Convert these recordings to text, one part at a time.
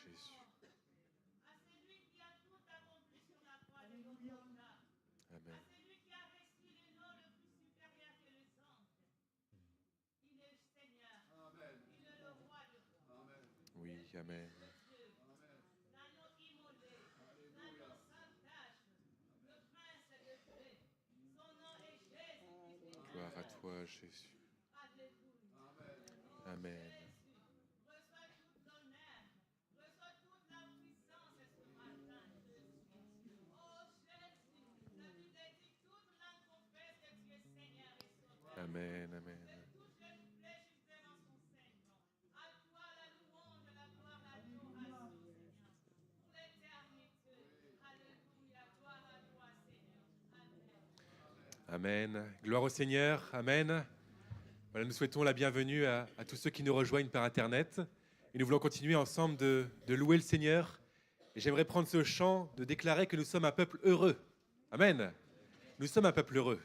Jésus. À celui qui a tout accompli sur la croix de Golgotha. Amen. À celui qui a reçu le nom le plus supérieur que les anges. Il est le Seigneur. Amen. Il est le roi de rois. Amen. Oui, Amen. Dieu. L'agneau immolé. L'agneau sans tache. Le prince de paix. Son nom est Jésus. Gloire à toi, Jésus. Alléluia. Amen. Jésus, reçois tout l'honneur, reçois toute la puissance ce matin, Jésus. Oh Jésus, la Bible dit toute langue confesse que tu es Seigneur et Sauveur. Amen, amen. Que toutes les plaies justement son Seigneur. À toi la louange, la gloire, l'adoration, Seigneur. Pour l'éternité. Alléluia, gloire à toi, Seigneur. Amen. Amen. Gloire au Seigneur. Amen. Voilà, nous souhaitons la bienvenue à tous ceux qui nous rejoignent par Internet. Et nous voulons continuer ensemble de louer le Seigneur. Et j'aimerais prendre ce chant de déclarer que nous sommes un peuple heureux. Amen. Nous sommes un peuple heureux.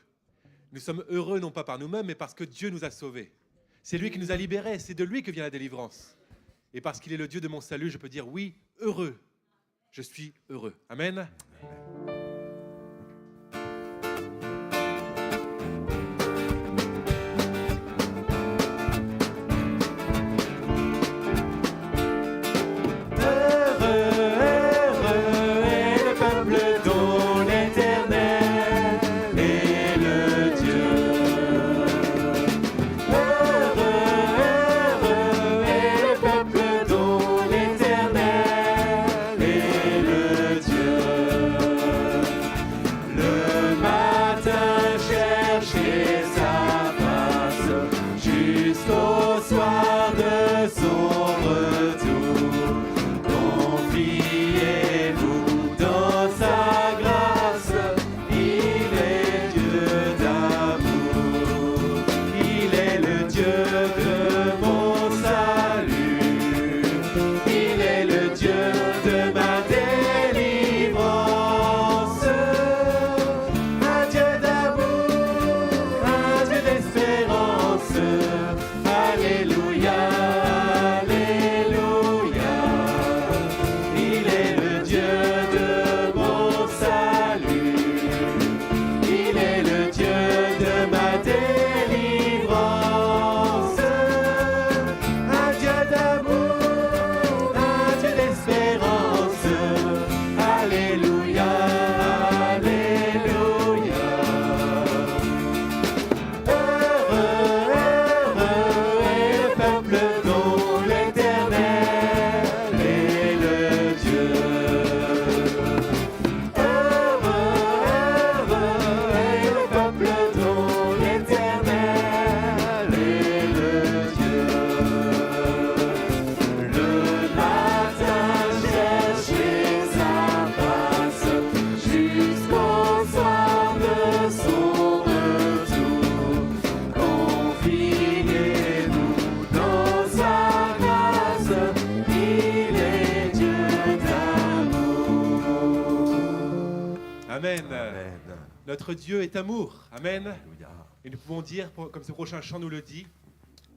Nous sommes heureux non pas par nous-mêmes, mais parce que Dieu nous a sauvés. C'est lui qui nous a libérés. C'est de lui que vient la délivrance. Et parce qu'il est le Dieu de mon salut, je peux dire oui, heureux. Je suis heureux. Amen. Notre Dieu est amour. Amen. Alléluia. Et nous pouvons dire, comme ce prochain chant nous le dit,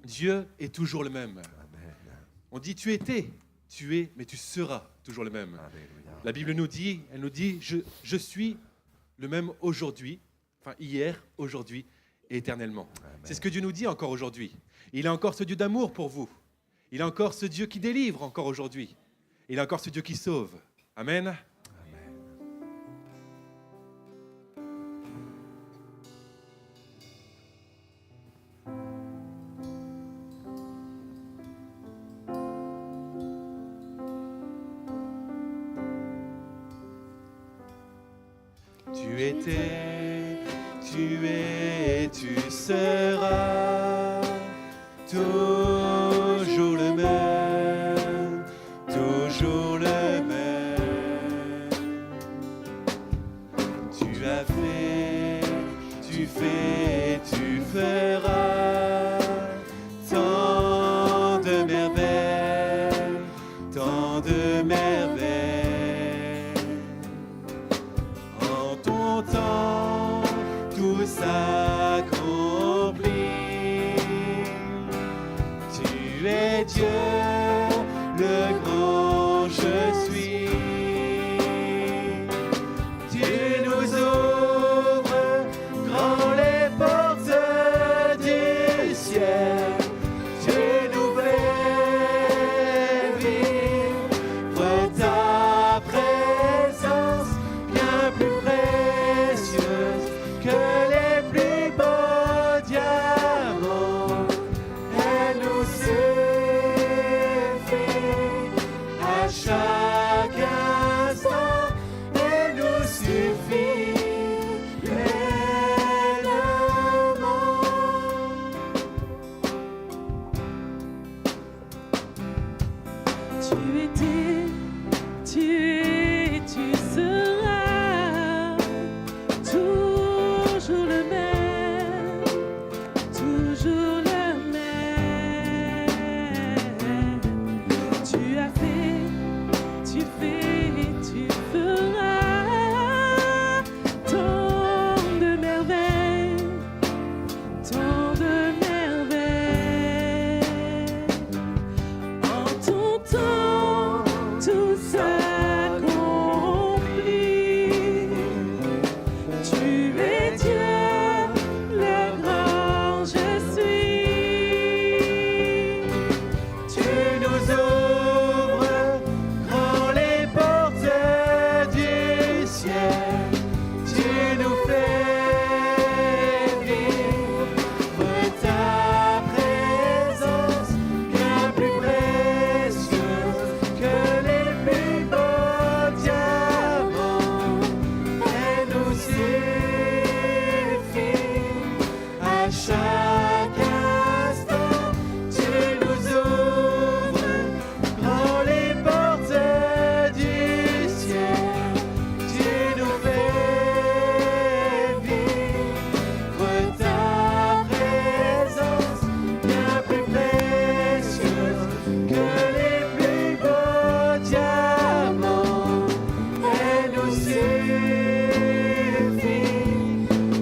Dieu est toujours le même. Amen. On dit tu étais, tu es, mais tu seras toujours le même. Alléluia. La Bible nous dit, elle nous dit, je suis le même aujourd'hui, enfin hier, aujourd'hui et éternellement. Amen. C'est ce que Dieu nous dit encore aujourd'hui. Il est encore ce Dieu d'amour pour vous. Il est encore ce Dieu qui délivre encore aujourd'hui. Il est encore ce Dieu qui sauve. Amen. Tu étais, tu es, tu seras toujours le même, toujours le même. Tu as fait, tu fais, tu feras tant de merveilles, tant de merveilles. Temps, tout s'accomplit.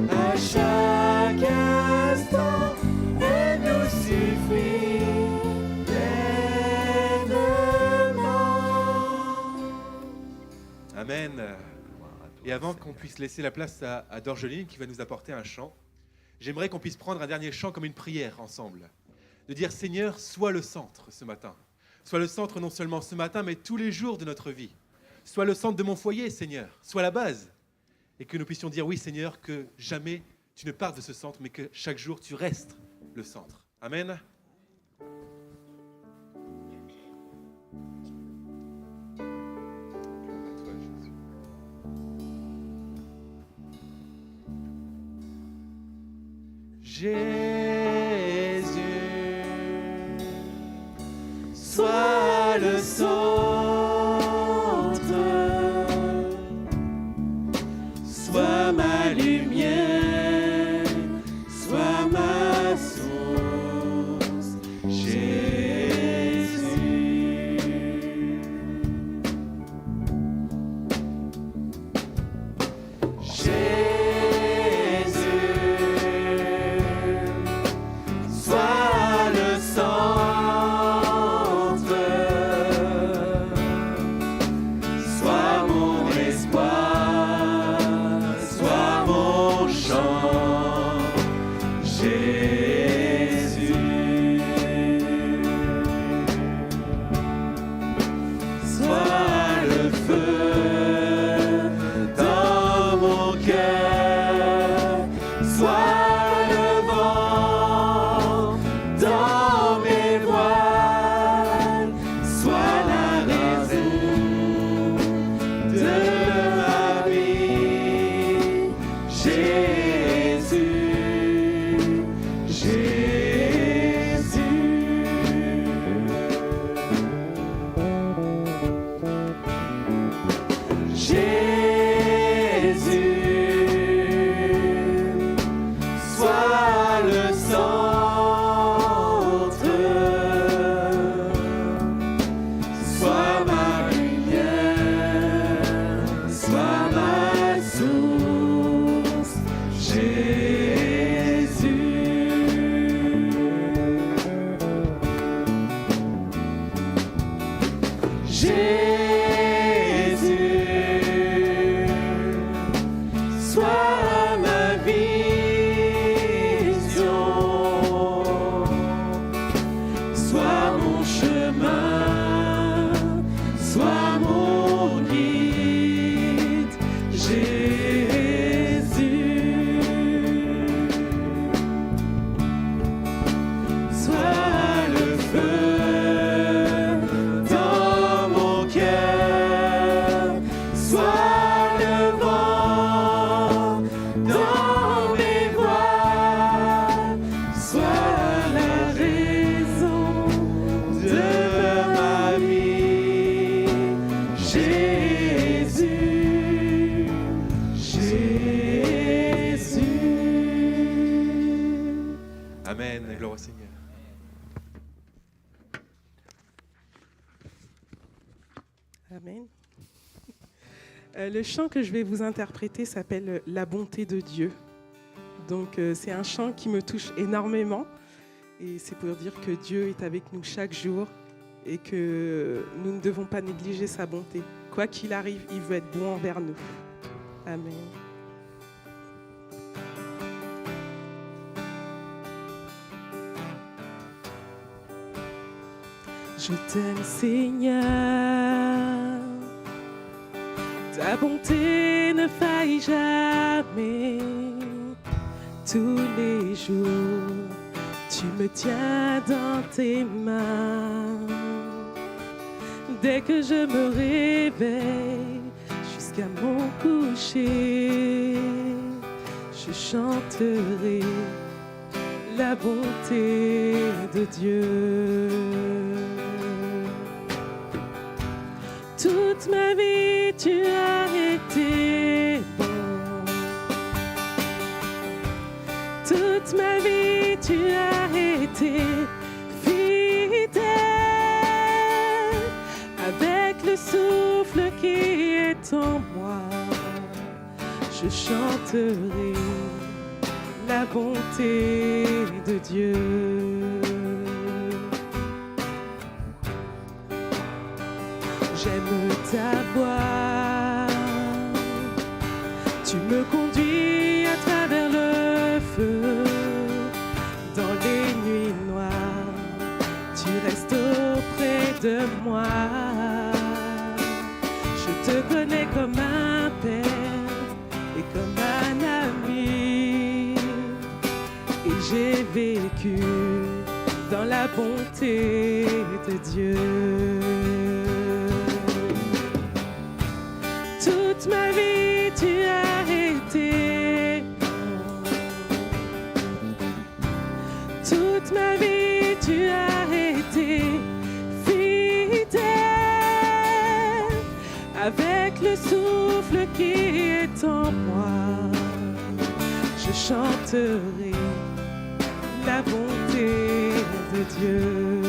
À chaque instant, elle nous suffit pleinement. Amen. Et avant qu'on puisse laisser la place à Dorgeline qui va nous apporter un chant, j'aimerais qu'on puisse prendre un dernier chant comme une prière ensemble. De dire Seigneur, sois le centre ce matin. Sois le centre non seulement ce matin, mais tous les jours de notre vie. Sois le centre de mon foyer, Seigneur. Sois la base. Et que nous puissions dire oui, Seigneur, que jamais tu ne partes de ce centre, mais que chaque jour tu restes le centre. Amen. Jésus, Sois le centre, sois ma lumière, sois ma source, Jésus. Sois le centre, sois mon espoir, sois mon chant, Jésus. Sois le feu dans mon cœur, sois le vent dans mes voiles, sois la raison de ma vie, Jésus, Jésus. Jésus, sois le centre, sois ma lumière, sois ma source, Jésus. Jésus, sois ma vision, sois mon chemin, sois mon guide, Jésus. Sois le feu dans mon cœur, sois le vent dans mes voiles, sois la raison de ma vie, Jésus, Jésus. Amen. Gloire au Seigneur. Amen. Le chant que je vais vous interpréter s'appelle « La bonté de Dieu ». Donc c'est un chant qui me touche énormément et c'est pour dire que Dieu est avec nous chaque jour et que nous ne devons pas négliger sa bonté. Quoi qu'il arrive, il veut être bon envers nous. Amen. Je t'aime, Seigneur. Ta bonté ne faillit jamais. Tous les jours, tu me tiens dans tes mains. Dès que je me réveille, jusqu'à mon coucher, je chanterai la bonté de Dieu. Toute ma vie, tu as été bon. Toute ma vie, tu as été fidèle. Avec le souffle qui est en moi, je chanterai la bonté de Dieu. J'aime ta voix, tu me conduis à travers le feu, dans les nuits noires, tu restes auprès de moi. Je te connais comme un père et comme un ami, et j'ai vécu dans la bonté de Dieu. Toute ma vie, tu as été bon. Toute ma vie, tu as été fidèle. Avec le souffle qui est en moi, je chanterai la bonté de Dieu.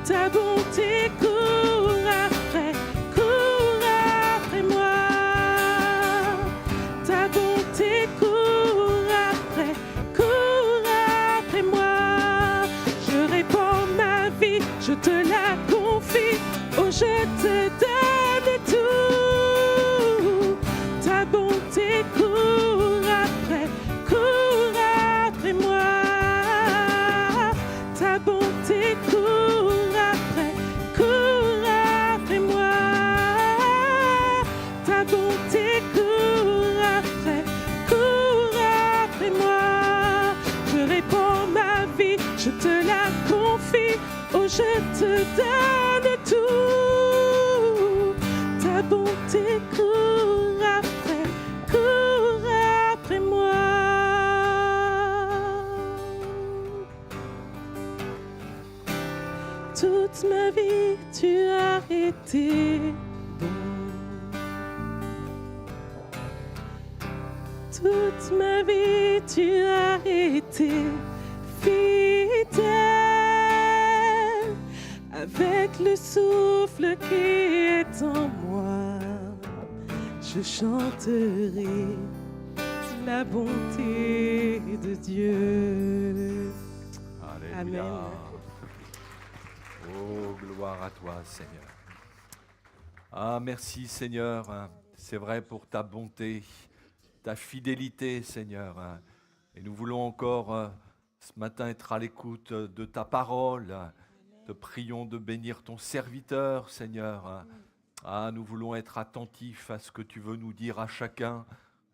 Ta bonté court après moi. Ta bonté court après moi. Je répands ma vie, je te la confie. Oh, je te donne tout. Ta bonté court après moi. Ta bonté court après moi. Ta bonté court après moi. Je répands ma vie, je te la confie. Oh, je te donne tout. Ta bonté court après moi. Toute ma vie, tu as été bon. Toute ma vie, tu as été fidèle. Avec le souffle qui est en moi, je chanterai la bonté de Dieu. Alléluia. Amen. Oh, gloire à toi, Seigneur. Ah, merci, Seigneur. C'est vrai pour ta bonté, ta fidélité, Seigneur. Et nous voulons encore ce matin être à l'écoute de ta parole. Te prions de bénir ton serviteur, Seigneur. Ah, nous voulons être attentifs à ce que tu veux nous dire à chacun.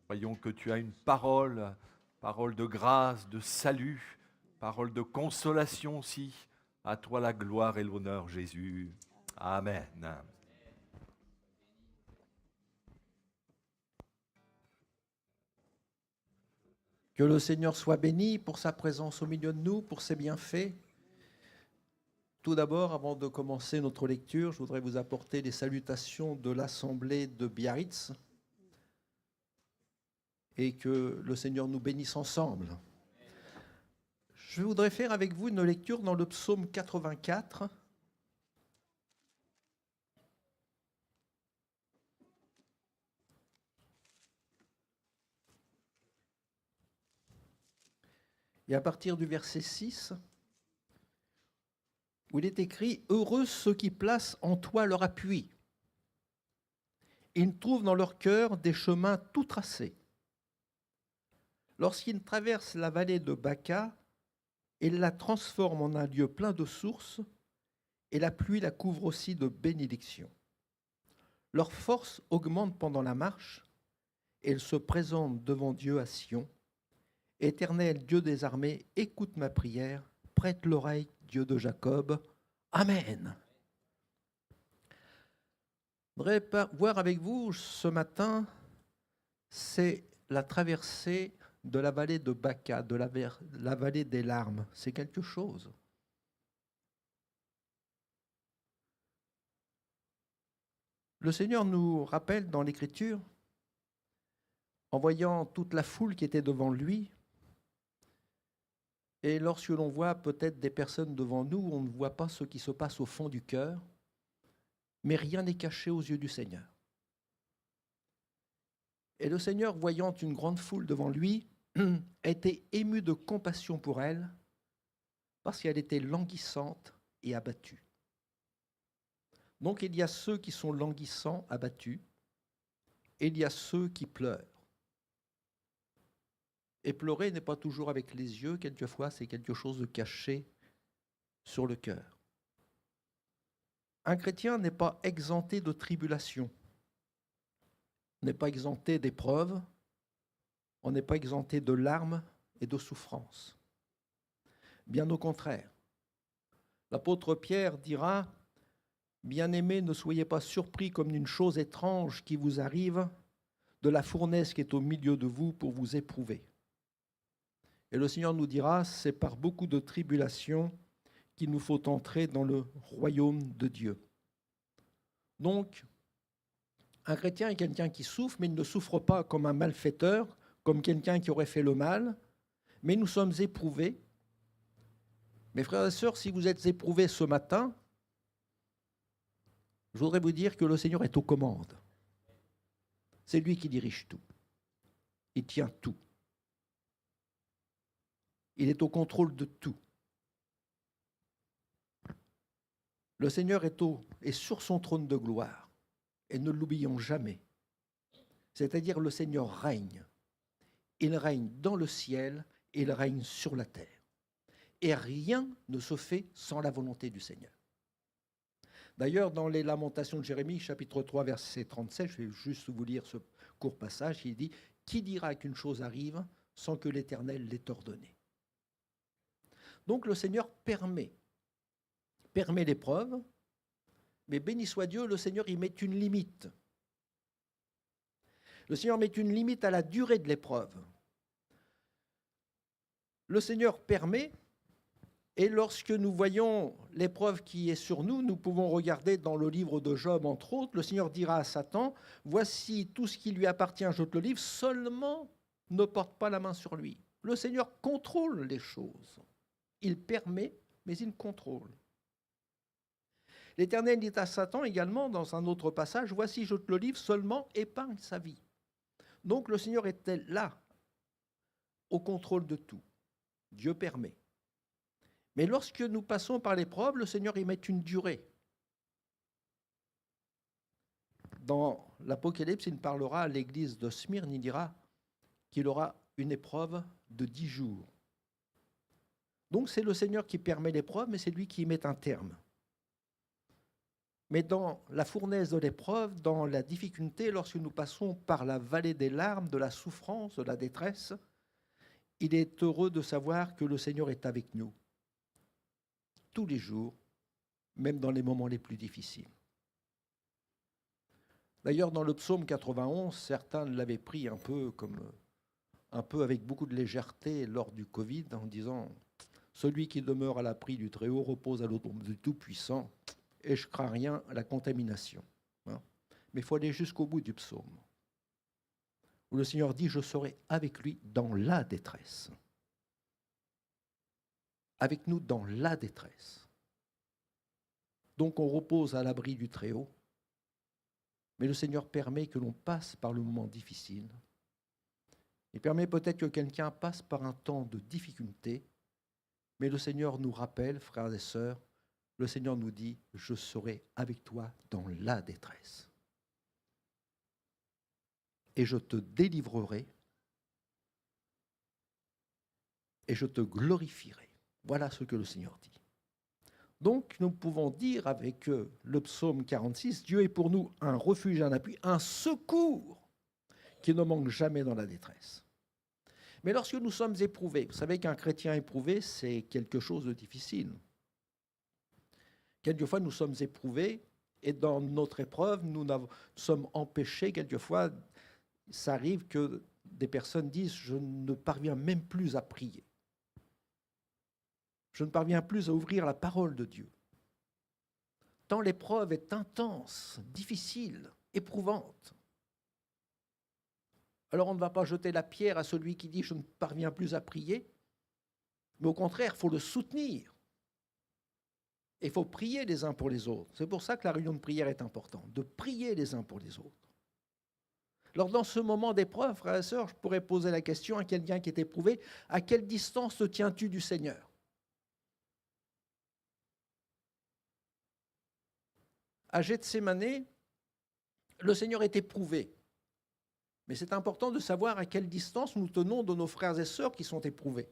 Voyons que tu as une parole, parole de grâce, de salut, parole de consolation aussi. À toi la gloire et l'honneur, Jésus. Amen. Que le Seigneur soit béni pour sa présence au milieu de nous, pour ses bienfaits. Tout d'abord, avant de commencer notre lecture, je voudrais vous apporter les salutations de l'Assemblée de Biarritz et que le Seigneur nous bénisse ensemble. Je voudrais faire avec vous une lecture dans le psaume 84. Et à partir du verset 6, où il est écrit « Heureux ceux qui placent en toi leur appui. Ils trouvent dans leur cœur des chemins tout tracés. Lorsqu'ils traversent la vallée de Baca, ils la transforment en un lieu plein de sources, et la pluie la couvre aussi de bénédictions. Leur force augmente pendant la marche, et ils se présentent devant Dieu à Sion. Éternel Dieu des armées, écoute ma prière, prête l'oreille, Dieu de Jacob. Amen. Je voudrais voir avec vous ce matin, c'est la traversée de la vallée de Baca, de la vallée des larmes. C'est quelque chose. Le Seigneur nous rappelle dans l'Écriture, en voyant toute la foule qui était devant lui, et lorsque l'on voit peut-être des personnes devant nous, on ne voit pas ce qui se passe au fond du cœur, mais rien n'est caché aux yeux du Seigneur. Et le Seigneur, voyant une grande foule devant lui, a été ému de compassion pour elle, parce qu'elle était languissante et abattue. Donc il y a ceux qui sont languissants, abattus, et il y a ceux qui pleurent. Et pleurer n'est pas toujours avec les yeux, quelquefois c'est quelque chose de caché sur le cœur. Un chrétien n'est pas exempté de tribulation, n'est pas exempté d'épreuves, on n'est pas exempté de larmes et de souffrances. Bien au contraire. L'apôtre Pierre dira « Bien-aimés, ne soyez pas surpris comme d'une chose étrange qui vous arrive, de la fournaise qui est au milieu de vous pour vous éprouver. » Et le Seigneur nous dira « C'est par beaucoup de tribulations qu'il nous faut entrer dans le royaume de Dieu. » Donc, un chrétien est quelqu'un qui souffre, mais il ne souffre pas comme un malfaiteur, comme quelqu'un qui aurait fait le mal, mais nous sommes éprouvés. Mes frères et sœurs, si vous êtes éprouvés ce matin, je voudrais vous dire que le Seigneur est aux commandes. C'est lui qui dirige tout. Il tient tout. Il est au contrôle de tout. Le Seigneur est sur son trône de gloire. Et ne l'oublions jamais. C'est-à-dire le Seigneur règne. Il règne dans le ciel et il règne sur la terre. Et rien ne se fait sans la volonté du Seigneur. D'ailleurs, dans les Lamentations de Jérémie, chapitre 3, verset 37, je vais juste vous lire ce court passage, il dit « Qui dira qu'une chose arrive sans que l'Éternel l'ait ordonné ?» Donc le Seigneur permet l'épreuve, mais béni soit Dieu, le Seigneur y met une limite. Le Seigneur met une limite à la durée de l'épreuve. Le Seigneur permet, et lorsque nous voyons l'épreuve qui est sur nous, nous pouvons regarder dans le livre de Job, entre autres, le Seigneur dira à Satan, « Voici tout ce qui lui appartient, je te le livre, seulement ne porte pas la main sur lui. » Le Seigneur contrôle les choses. Il permet, mais il contrôle. L'Éternel dit à Satan également, dans un autre passage, « Voici, je te le livre, seulement épargne sa vie. » Donc le Seigneur était là, au contrôle de tout. Dieu permet. Mais lorsque nous passons par l'épreuve, le Seigneur y met une durée. Dans l'Apocalypse, il parlera à l'église de Smyrne, il dira qu'il aura une épreuve de 10 jours. Donc c'est le Seigneur qui permet l'épreuve, mais c'est lui qui y met un terme. Mais dans la fournaise de l'épreuve, dans la difficulté, lorsque nous passons par la vallée des larmes, de la souffrance, de la détresse, il est heureux de savoir que le Seigneur est avec nous, tous les jours, même dans les moments les plus difficiles. D'ailleurs, dans le psaume 91, certains l'avaient pris un peu avec beaucoup de légèreté lors du Covid, en disant « Celui qui demeure à l'abri du Très-Haut repose à l'ombre du Tout-Puissant, et je crains rien à la contamination. » Mais il faut aller jusqu'au bout du psaume, où le Seigneur dit « Je serai avec lui dans la détresse. » Avec nous dans la détresse. Donc on repose à l'abri du Très-Haut, mais le Seigneur permet que l'on passe par le moment difficile. Il permet peut-être que quelqu'un passe par un temps de difficulté, mais le Seigneur nous rappelle, frères et sœurs, le Seigneur nous dit « Je serai avec toi dans la détresse. Et je te délivrerai et je te glorifierai. » Voilà ce que le Seigneur dit. Donc, nous pouvons dire avec le psaume 46, Dieu est pour nous un refuge, un appui, un secours qui ne manque jamais dans la détresse. Mais lorsque nous sommes éprouvés, vous savez qu'un chrétien éprouvé, c'est quelque chose de difficile. Quelquefois, nous sommes éprouvés et dans notre épreuve, nous sommes empêchés. Quelquefois, ça arrive que des personnes disent « Je ne parviens même plus à prier. Je ne parviens plus à ouvrir la parole de Dieu. » Tant l'épreuve est intense, difficile, éprouvante. Alors on ne va pas jeter la pierre à celui qui dit « Je ne parviens plus à prier », mais au contraire, il faut le soutenir. Il faut prier les uns pour les autres. C'est pour ça que la réunion de prière est importante, de prier les uns pour les autres. Alors dans ce moment d'épreuve, frères et sœurs, je pourrais poser la question à quelqu'un qui est éprouvé, à quelle distance te tiens-tu du Seigneur? À Gethsémané, le Seigneur est éprouvé. Mais c'est important de savoir à quelle distance nous tenons de nos frères et sœurs qui sont éprouvés.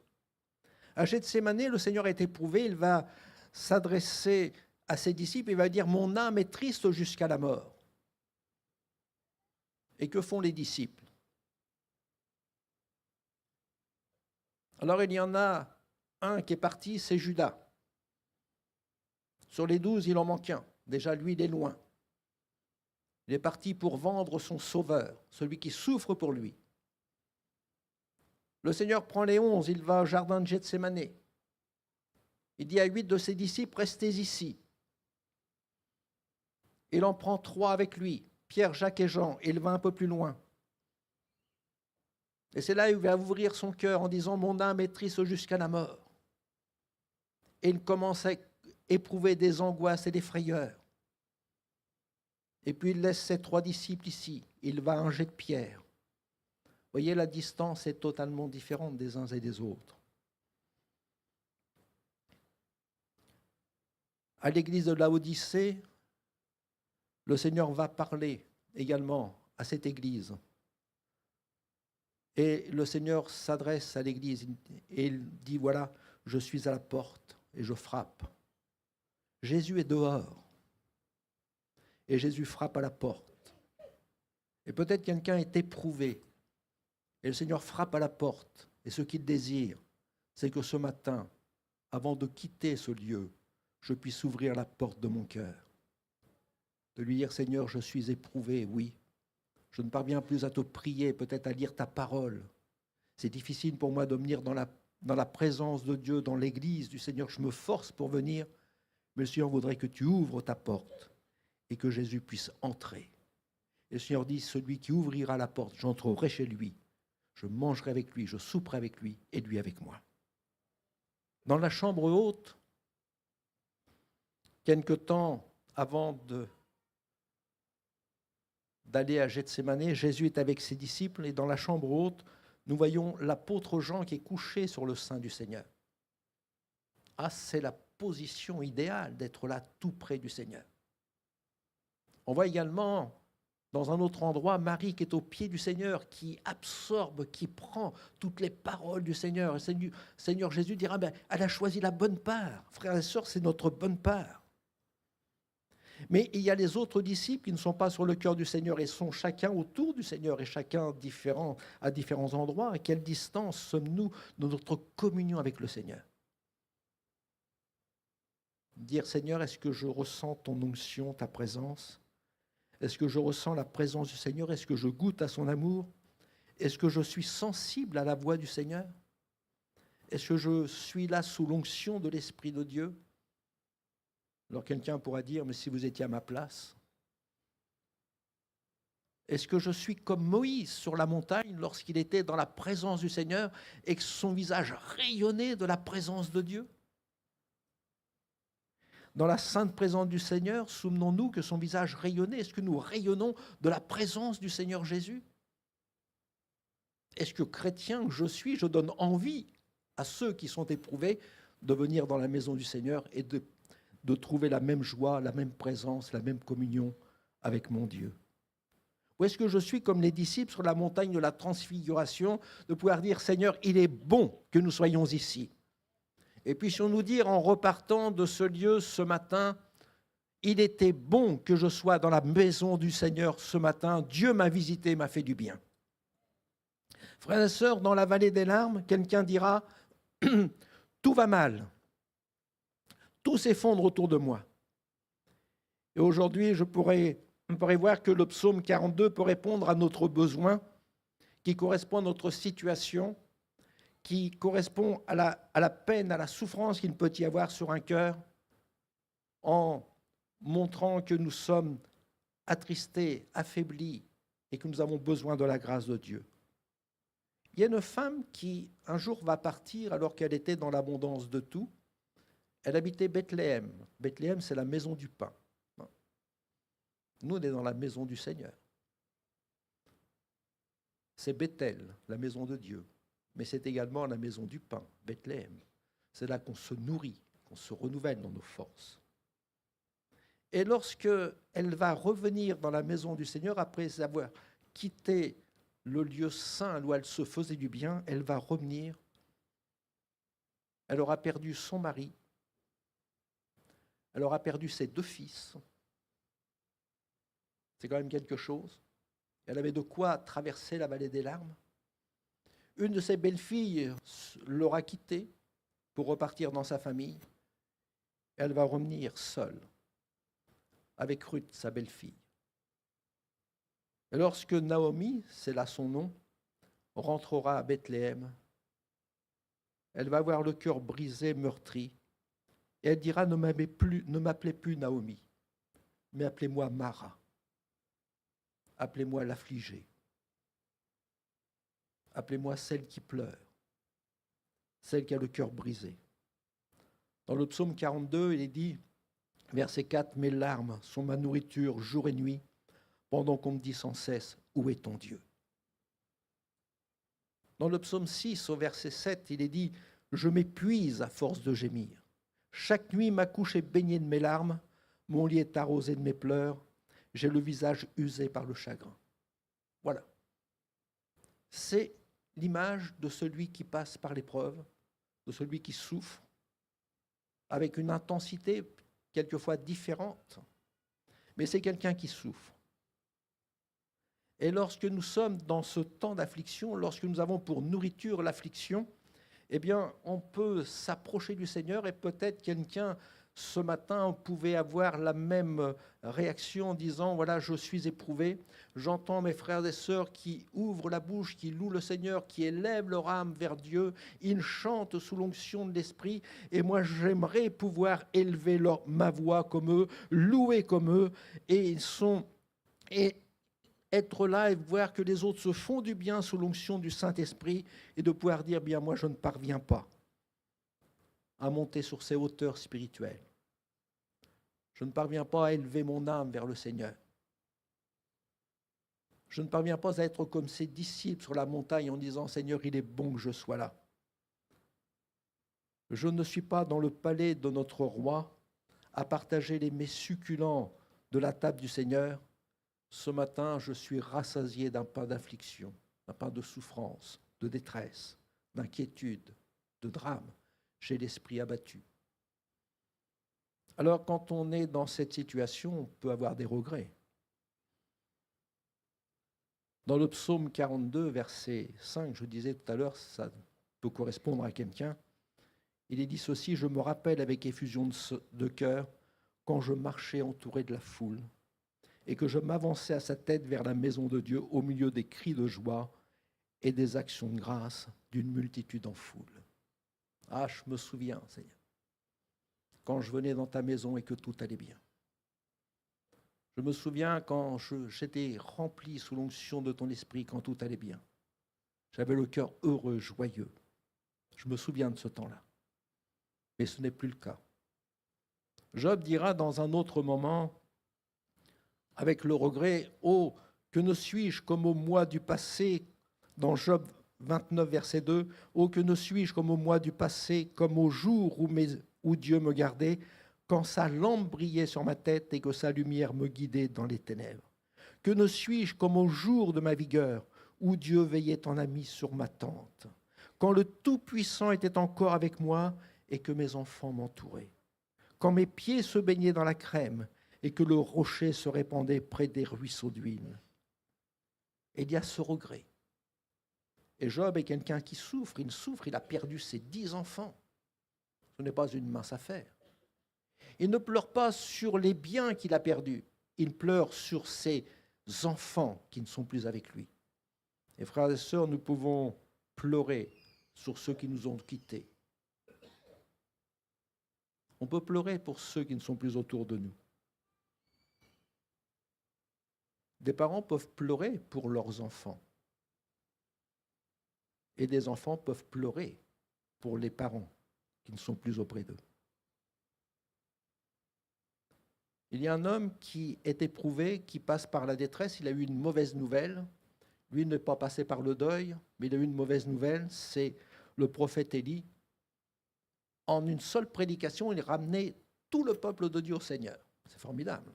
À Gethsémané, le Seigneur est éprouvé, il va s'adresser à ses disciples, il va dire « Mon âme est triste jusqu'à la mort ». Et que font les disciples? Alors il y en a un qui est parti, c'est Judas. Sur les 12, il en manque un. Déjà, lui, il est loin. Il est parti pour vendre son sauveur, celui qui souffre pour lui. Le Seigneur prend les 11, il va au jardin de Gethsémané. Il dit à 8 de ses disciples, restez ici. Il en prend 3 avec lui, Pierre, Jacques et Jean, et il va un peu plus loin. Et c'est là où il va ouvrir son cœur en disant, mon âme est triste jusqu'à la mort. Et il commence à éprouver des angoisses et des frayeurs. Et puis il laisse ses 3 disciples ici. Il va à un jet de pierre. Vous voyez, la distance est totalement différente des uns et des autres. À l'église de Laodicée, le Seigneur va parler également à cette église. Et le Seigneur s'adresse à l'église et il dit, voilà, je suis à la porte et je frappe. Jésus est dehors. Et Jésus frappe à la porte. Et peut-être quelqu'un est éprouvé. Et le Seigneur frappe à la porte. Et ce qu'il désire, c'est que ce matin, avant de quitter ce lieu, je puisse ouvrir la porte de mon cœur. De lui dire, Seigneur, je suis éprouvé, oui. Je ne parviens plus à te prier, peut-être à lire ta parole. C'est difficile pour moi de venir dans la présence de Dieu, dans l'église du Seigneur. Je me force pour venir, mais le Seigneur voudrait que tu ouvres ta porte et que Jésus puisse entrer. Et le Seigneur dit, celui qui ouvrira la porte, j'entrerai chez lui, je mangerai avec lui, je souperai avec lui et lui avec moi. Dans la chambre haute, quelque temps avant d'aller à Gethsémané, Jésus est avec ses disciples et dans la chambre haute, nous voyons l'apôtre Jean qui est couché sur le sein du Seigneur. Ah, c'est la position idéale d'être là tout près du Seigneur. On voit également dans un autre endroit Marie qui est au pied du Seigneur, qui absorbe, qui prend toutes les paroles du Seigneur. Le Seigneur Jésus dira, elle a choisi la bonne part. Frères et sœurs, c'est notre bonne part. Mais il y a les autres disciples qui ne sont pas sur le cœur du Seigneur et sont chacun autour du Seigneur et chacun à différents endroits. À quelle distance sommes-nous de notre communion avec le Seigneur? Dire, Seigneur, est-ce que je ressens ton onction, ta présence? Est-ce que je ressens la présence du Seigneur? Est-ce que je goûte à son amour? Est-ce que je suis sensible à la voix du Seigneur? Est-ce que je suis là sous l'onction de l'Esprit de Dieu? Alors quelqu'un pourra dire, mais si vous étiez à ma place, est-ce que je suis comme Moïse sur la montagne lorsqu'il était dans la présence du Seigneur et que son visage rayonnait de la présence de Dieu? Dans la sainte présence du Seigneur, souvenons-nous que son visage rayonnait. Est-ce que nous rayonnons de la présence du Seigneur Jésus? Est-ce que chrétien que je suis, je donne envie à ceux qui sont éprouvés de venir dans la maison du Seigneur et de trouver la même joie, la même présence, la même communion avec mon Dieu? Ou est-ce que je suis comme les disciples sur la montagne de la transfiguration, de pouvoir dire, Seigneur, il est bon que nous soyons ici. Et puissions-nous dire en repartant de ce lieu ce matin, il était bon que je sois dans la maison du Seigneur ce matin, Dieu m'a visité, m'a fait du bien. Frères et sœurs, dans la vallée des larmes, quelqu'un dira, tout va mal, tout s'effondre autour de moi. Et aujourd'hui, on pourrait voir que le psaume 42 peut répondre à notre besoin, qui correspond à notre situation, qui correspond à la peine, à la souffrance qu'il peut y avoir sur un cœur, en montrant que nous sommes attristés, affaiblis, et que nous avons besoin de la grâce de Dieu. Il y a une femme qui, un jour, va partir alors qu'elle était dans l'abondance de tout. Elle habitait Bethléem. Bethléem, c'est la maison du pain. Nous, on est dans la maison du Seigneur. c'est Bethel, la maison de Dieu, mais c'est également la maison du pain, Bethléem. C'est là qu'on se nourrit, qu'on se renouvelle dans nos forces. Et lorsque elle va revenir dans la maison du Seigneur, après avoir quitté le lieu saint où elle se faisait du bien, elle va revenir. Elle aura perdu son mari, elle aura perdu ses 2 fils. C'est quand même quelque chose. Elle avait de quoi traverser la vallée des larmes. Une de ses belles-filles l'aura quittée pour repartir dans sa famille. Elle va revenir seule, avec Ruth, sa belle-fille. Et lorsque Naomi, c'est là son nom, rentrera à Bethléem, elle va avoir le cœur brisé, meurtri, et elle dira, ne m'appelez plus Naomi, mais appelez-moi Mara. Appelez-moi l'affligée. Appelez-moi celle qui pleure, celle qui a le cœur brisé. Dans le psaume 42, il est dit, verset 4, « Mes larmes sont ma nourriture jour et nuit, pendant qu'on me dit sans cesse, où est ton Dieu ?» Dans le psaume 6, au verset 7, il est dit, « Je m'épuise à force de gémir. Chaque nuit, ma couche est baignée de mes larmes, mon lit est arrosé de mes pleurs, j'ai le visage usé par le chagrin. » Voilà. C'est l'image de celui qui passe par l'épreuve, de celui qui souffre, avec une intensité quelquefois différente, mais c'est quelqu'un qui souffre. Et lorsque nous sommes dans ce temps d'affliction, lorsque nous avons pour nourriture l'affliction, eh bien, on peut s'approcher du Seigneur et peut-être quelqu'un, ce matin, pouvait avoir la même réaction en disant, voilà, je suis éprouvé, j'entends mes frères et sœurs qui ouvrent la bouche, qui louent le Seigneur, qui élèvent leur âme vers Dieu, ils chantent sous l'onction de l'Esprit, et moi j'aimerais pouvoir élever ma voix comme eux, louer comme eux, et être là et voir que les autres se font du bien sous l'onction du Saint-Esprit, et de pouvoir dire, bien moi je ne parviens pas à monter sur ces hauteurs spirituelles. Je ne parviens pas à élever mon âme vers le Seigneur. Je ne parviens pas à être comme ses disciples sur la montagne en disant, Seigneur, il est bon que je sois là. Je ne suis pas dans le palais de notre roi à partager les mets succulents de la table du Seigneur. Ce matin, je suis rassasié d'un pain d'affliction, d'un pain de souffrance, de détresse, d'inquiétude, de drame. J'ai l'esprit abattu. Alors, quand on est dans cette situation, on peut avoir des regrets. Dans le psaume 42, verset 5, je disais tout à l'heure, ça peut correspondre à quelqu'un, il est dit ceci, « Je me rappelle avec effusion de cœur quand je marchais entouré de la foule et que je m'avançais à sa tête vers la maison de Dieu au milieu des cris de joie et des actions de grâce d'une multitude en foule. » Ah, je me souviens, Seigneur, quand je venais dans ta maison et que tout allait bien. Je me souviens quand j'étais rempli sous l'onction de ton esprit, quand tout allait bien. J'avais le cœur heureux, joyeux. Je me souviens de ce temps-là. Mais ce n'est plus le cas. Job dira dans un autre moment, avec le regret, « Oh, que ne suis-je comme au mois du passé » dans Job 29, verset 2, « Oh, que ne suis-je comme au mois du passé, comme au jour où Dieu me gardait, quand sa lampe brillait sur ma tête et que sa lumière me guidait dans les ténèbres. Que ne suis-je comme au jour de ma vigueur, où Dieu veillait en ami sur ma tente, quand le Tout-Puissant était encore avec moi et que mes enfants m'entouraient, quand mes pieds se baignaient dans la crème et que le rocher se répandait près des ruisseaux d'huile. » Il y a ce regret. Et Job est quelqu'un qui souffre, il a perdu ses 10 enfants. Ce n'est pas une mince affaire. Il ne pleure pas sur les biens qu'il a perdus, il pleure sur ses enfants qui ne sont plus avec lui. Et frères et sœurs, nous pouvons pleurer sur ceux qui nous ont quittés. On peut pleurer pour ceux qui ne sont plus autour de nous. Des parents peuvent pleurer pour leurs enfants. Et des enfants peuvent pleurer pour les parents qui ne sont plus auprès d'eux. Il y a un homme qui est éprouvé, qui passe par la détresse, il a eu une mauvaise nouvelle, Lui n'est pas passé par le deuil, mais il a eu une mauvaise nouvelle, c'est le prophète Élie. En une seule prédication, il ramenait tout le peuple de Dieu au Seigneur. C'est formidable.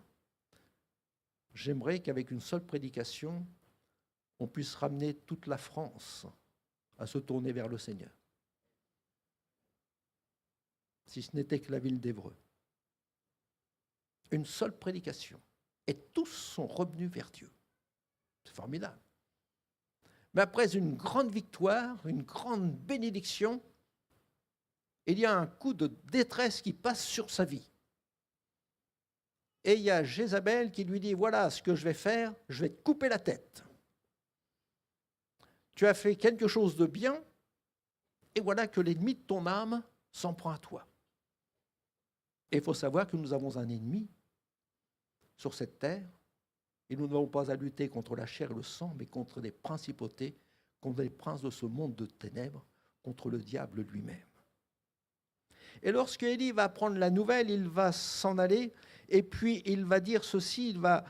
J'aimerais qu'avec une seule prédication, on puisse ramener toute la France à se tourner vers le Seigneur. Si ce n'était que la ville d'Évreux. Une seule prédication. Et tous sont revenus vers Dieu. C'est formidable. Mais après une grande victoire, une grande bénédiction, il y a un coup de détresse qui passe sur sa vie. Et il y a Jézabel qui lui dit, voilà ce que je vais faire, je vais te couper la tête. Tu as fait quelque chose de bien, et voilà que l'ennemi de ton âme s'en prend à toi. Et il faut savoir que nous avons un ennemi sur cette terre, et nous n'avons pas à lutter contre la chair et le sang, mais contre des principautés, contre les princes de ce monde de ténèbres, contre le diable lui-même. Et lorsque Élie va prendre la nouvelle, il va s'en aller, et puis il va dire ceci, il va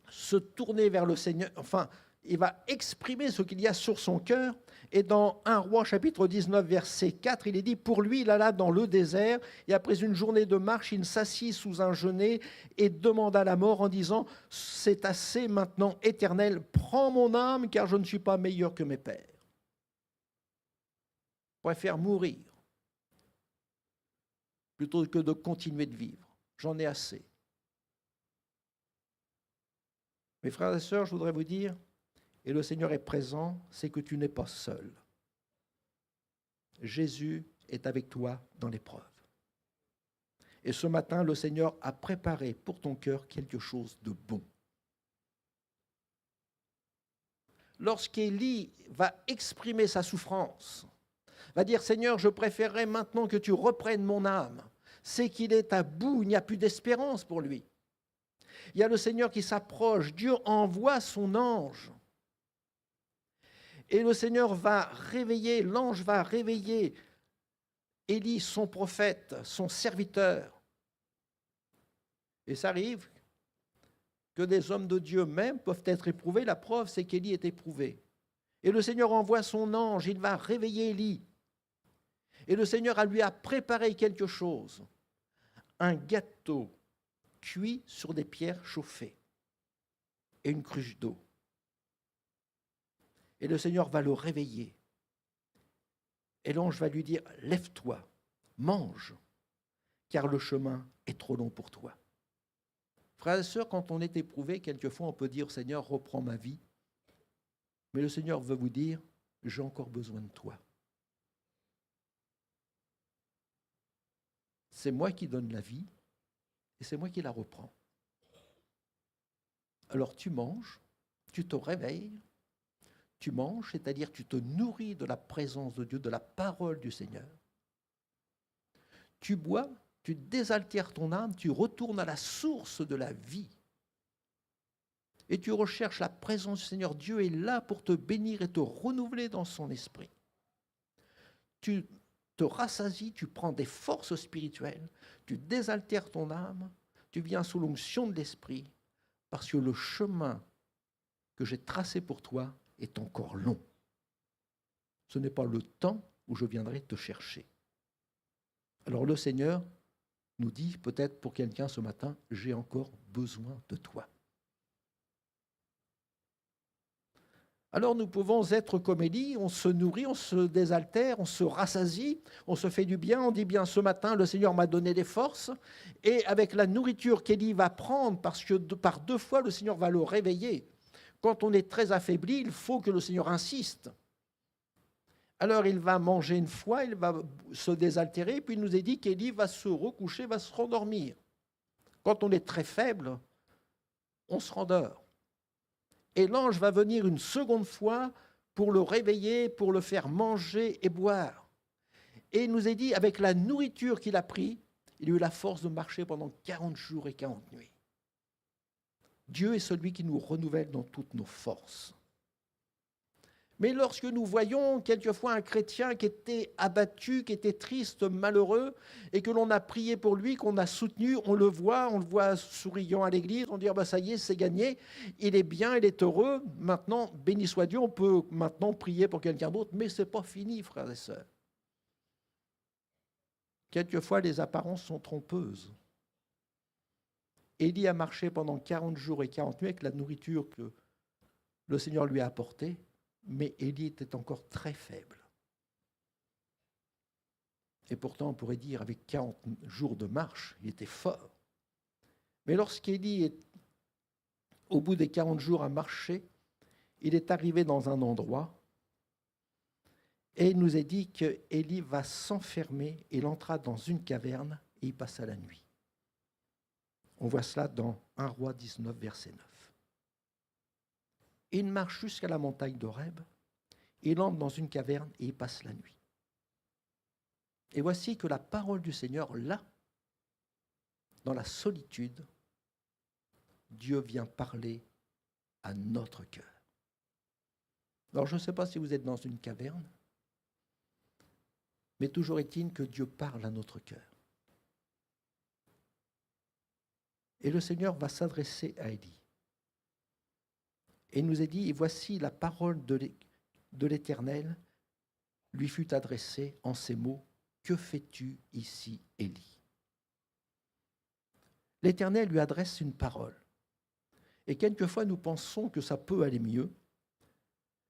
se tourner vers le Seigneur, enfin, il va exprimer ce qu'il y a sur son cœur. Et dans 1 Roi, chapitre 19, verset 4, il est dit, pour lui, il alla dans le désert, et après une journée de marche, il s'assit sous un genêt et demanda la mort en disant, c'est assez maintenant, Éternel, prends mon âme, car je ne suis pas meilleur que mes pères. Je préfère mourir plutôt que de continuer de vivre. J'en ai assez. Mes frères et sœurs, je voudrais vous dire, et le Seigneur est présent, c'est que tu n'es pas seul. Jésus est avec toi dans l'épreuve. Et ce matin, le Seigneur a préparé pour ton cœur quelque chose de bon. Lorsqu'Élie va exprimer sa souffrance, va dire, Seigneur, je préférerais maintenant que tu reprennes mon âme. C'est qu'il est à bout, il n'y a plus d'espérance pour lui. Il y a le Seigneur qui s'approche, Dieu envoie son ange. Et le Seigneur va réveiller, l'ange va réveiller Élie, son prophète, son serviteur. Et ça arrive que des hommes de Dieu même peuvent être éprouvés. La preuve, c'est qu'Élie est éprouvé. Et le Seigneur envoie son ange, il va réveiller Élie. Et le Seigneur lui a préparé quelque chose, un gâteau cuit sur des pierres chauffées et une cruche d'eau. Et le Seigneur va le réveiller. Et l'ange va lui dire, lève-toi, mange, car le chemin est trop long pour toi. Frères et sœurs, quand on est éprouvé, quelquefois on peut dire, Seigneur, reprends ma vie. Mais le Seigneur veut vous dire, j'ai encore besoin de toi. C'est moi qui donne la vie et c'est moi qui la reprends. Alors tu manges, tu te réveilles, tu manges, c'est-à-dire tu te nourris de la présence de Dieu, de la parole du Seigneur. Tu bois, tu désaltères ton âme, tu retournes à la source de la vie. Et tu recherches la présence du Seigneur. Dieu est là pour te bénir et te renouveler dans son esprit. Tu te rassasies, tu prends des forces spirituelles, tu désaltères ton âme, tu viens sous l'onction de l'esprit, parce que le chemin que j'ai tracé pour toi est encore long. Ce n'est pas le temps où je viendrai te chercher. Alors le Seigneur nous dit peut-être pour quelqu'un ce matin, j'ai encore besoin de toi. Alors nous pouvons être comme Élie, on se nourrit, on se désaltère, on se rassasie, on se fait du bien, on dit bien ce matin le Seigneur m'a donné des forces et avec la nourriture qu'Élie va prendre, parce que par 2 fois le Seigneur va le réveiller. Quand on est très affaibli, il faut que le Seigneur insiste. Alors il va manger une fois, il va se désaltérer, puis il nous est dit qu'Élie va se recoucher, va se rendormir. Quand on est très faible, on se rendort. Et l'ange va venir une seconde fois pour le réveiller, pour le faire manger et boire. Et il nous est dit, avec la nourriture qu'il a pris, il a eu la force de marcher pendant 40 jours et 40 nuits. Dieu est celui qui nous renouvelle dans toutes nos forces. Mais lorsque nous voyons quelquefois un chrétien qui était abattu, qui était triste, malheureux, et que l'on a prié pour lui, qu'on a soutenu, on le voit souriant à l'église, on dit bah, ça y est, c'est gagné, il est bien, il est heureux, maintenant, béni soit Dieu, on peut maintenant prier pour quelqu'un d'autre, mais ce n'est pas fini, frères et sœurs. Quelquefois, les apparences sont trompeuses. Élie a marché pendant 40 jours et 40 nuits avec la nourriture que le Seigneur lui a apportée, mais Élie était encore très faible. Et pourtant, on pourrait dire, avec 40 jours de marche, il était fort. Mais lorsqu'Élie est au bout des 40 jours à marcher, il est arrivé dans un endroit et il nous est dit qu'Élie va s'enfermer. Il entra dans une caverne et il passa la nuit. On voit cela dans 1 Roi 19, verset 9. Il marche jusqu'à la montagne d'Horeb, il entre dans une caverne et il passe la nuit. Et voici que la parole du Seigneur, là, dans la solitude, Dieu vient parler à notre cœur. Alors je ne sais pas si vous êtes dans une caverne, mais toujours est-il que Dieu parle à notre cœur. Et le Seigneur va s'adresser à Élie. Et il nous est dit, et voici la parole de l'Éternel lui fut adressée en ces mots, que fais-tu ici, Élie? L'Éternel lui adresse une parole. Et quelquefois, nous pensons que ça peut aller mieux,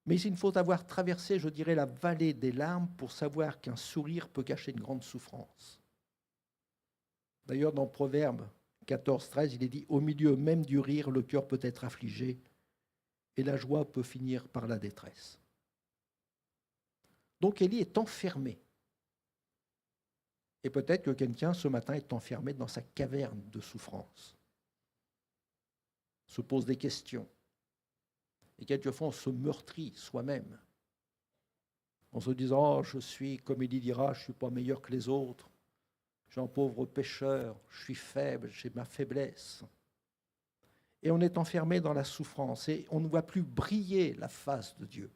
mais il faut avoir traversé, je dirais, la vallée des larmes pour savoir qu'un sourire peut cacher une grande souffrance. D'ailleurs, dans Proverbe 14, 13, il est dit, au milieu même du rire, le cœur peut être affligé, et la joie peut finir par la détresse. Donc Élie est enfermé. Et peut-être que quelqu'un ce matin est enfermé dans sa caverne de souffrance. Se pose des questions. Et quelquefois on se meurtrit soi-même. En se disant, oh, je suis, comme Élie dira, je ne suis pas meilleur que les autres. Je suis un pauvre pécheur, je suis faible, j'ai ma faiblesse. Et on est enfermé dans la souffrance et on ne voit plus briller la face de Dieu.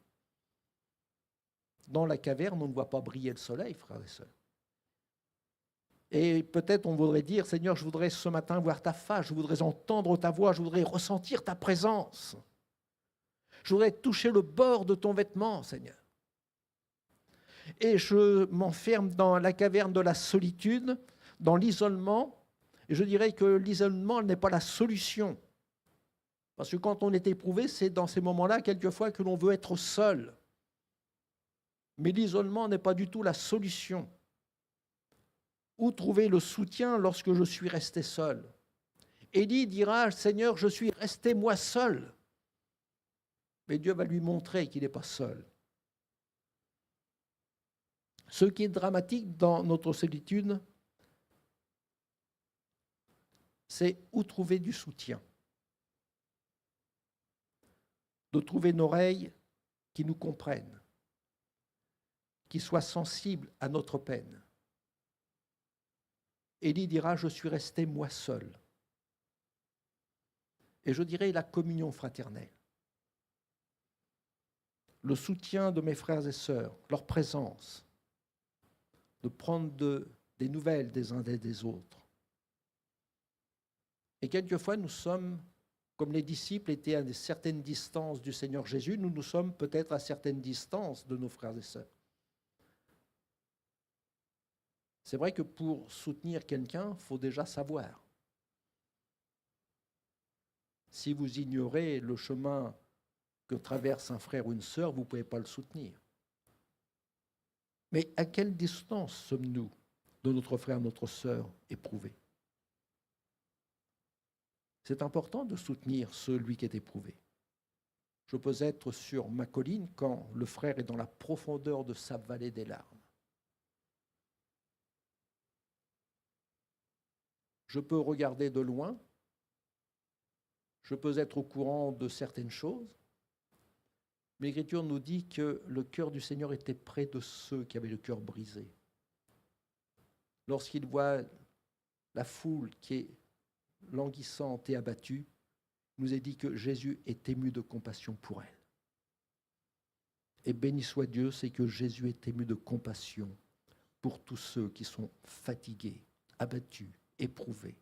Dans la caverne, on ne voit pas briller le soleil, frères et sœurs. Et peut-être on voudrait dire, Seigneur, je voudrais ce matin voir ta face, je voudrais entendre ta voix, je voudrais ressentir ta présence. Je voudrais toucher le bord de ton vêtement, Seigneur. Et je m'enferme dans la caverne de la solitude, dans l'isolement. Et je dirais que l'isolement n'est pas la solution. Parce que quand on est éprouvé, c'est dans ces moments-là, quelquefois, que l'on veut être seul. Mais l'isolement n'est pas du tout la solution. Où trouver le soutien lorsque je suis resté seul? Élie dira, Seigneur, je suis resté moi seul. Mais Dieu va lui montrer qu'il n'est pas seul. Ce qui est dramatique dans notre solitude, c'est où trouver du soutien. De trouver une oreille qui nous comprenne, qui soit sensible à notre peine. Élie dira, je suis resté moi seul. Et je dirais la communion fraternelle. Le soutien de mes frères et sœurs, leur présence, de prendre des nouvelles des uns et des autres. Et quelquefois, nous sommes, comme les disciples étaient à certaines distances du Seigneur Jésus, nous sommes peut-être à certaines distances de nos frères et sœurs. C'est vrai que pour soutenir quelqu'un, il faut déjà savoir. Si vous ignorez le chemin que traverse un frère ou une sœur, vous ne pouvez pas le soutenir. Mais à quelle distance sommes-nous de notre frère, notre sœur éprouvés? C'est important de soutenir celui qui est éprouvé. Je peux être sur ma colline quand le frère est dans la profondeur de sa vallée des larmes. Je peux regarder de loin, je peux être au courant de certaines choses, mais l'Écriture nous dit que le cœur du Seigneur était près de ceux qui avaient le cœur brisé. Lorsqu'il voit la foule qui est languissante et abattue, il nous est dit que Jésus est ému de compassion pour elle. Et béni soit Dieu, c'est que Jésus est ému de compassion pour tous ceux qui sont fatigués, abattus, éprouvés.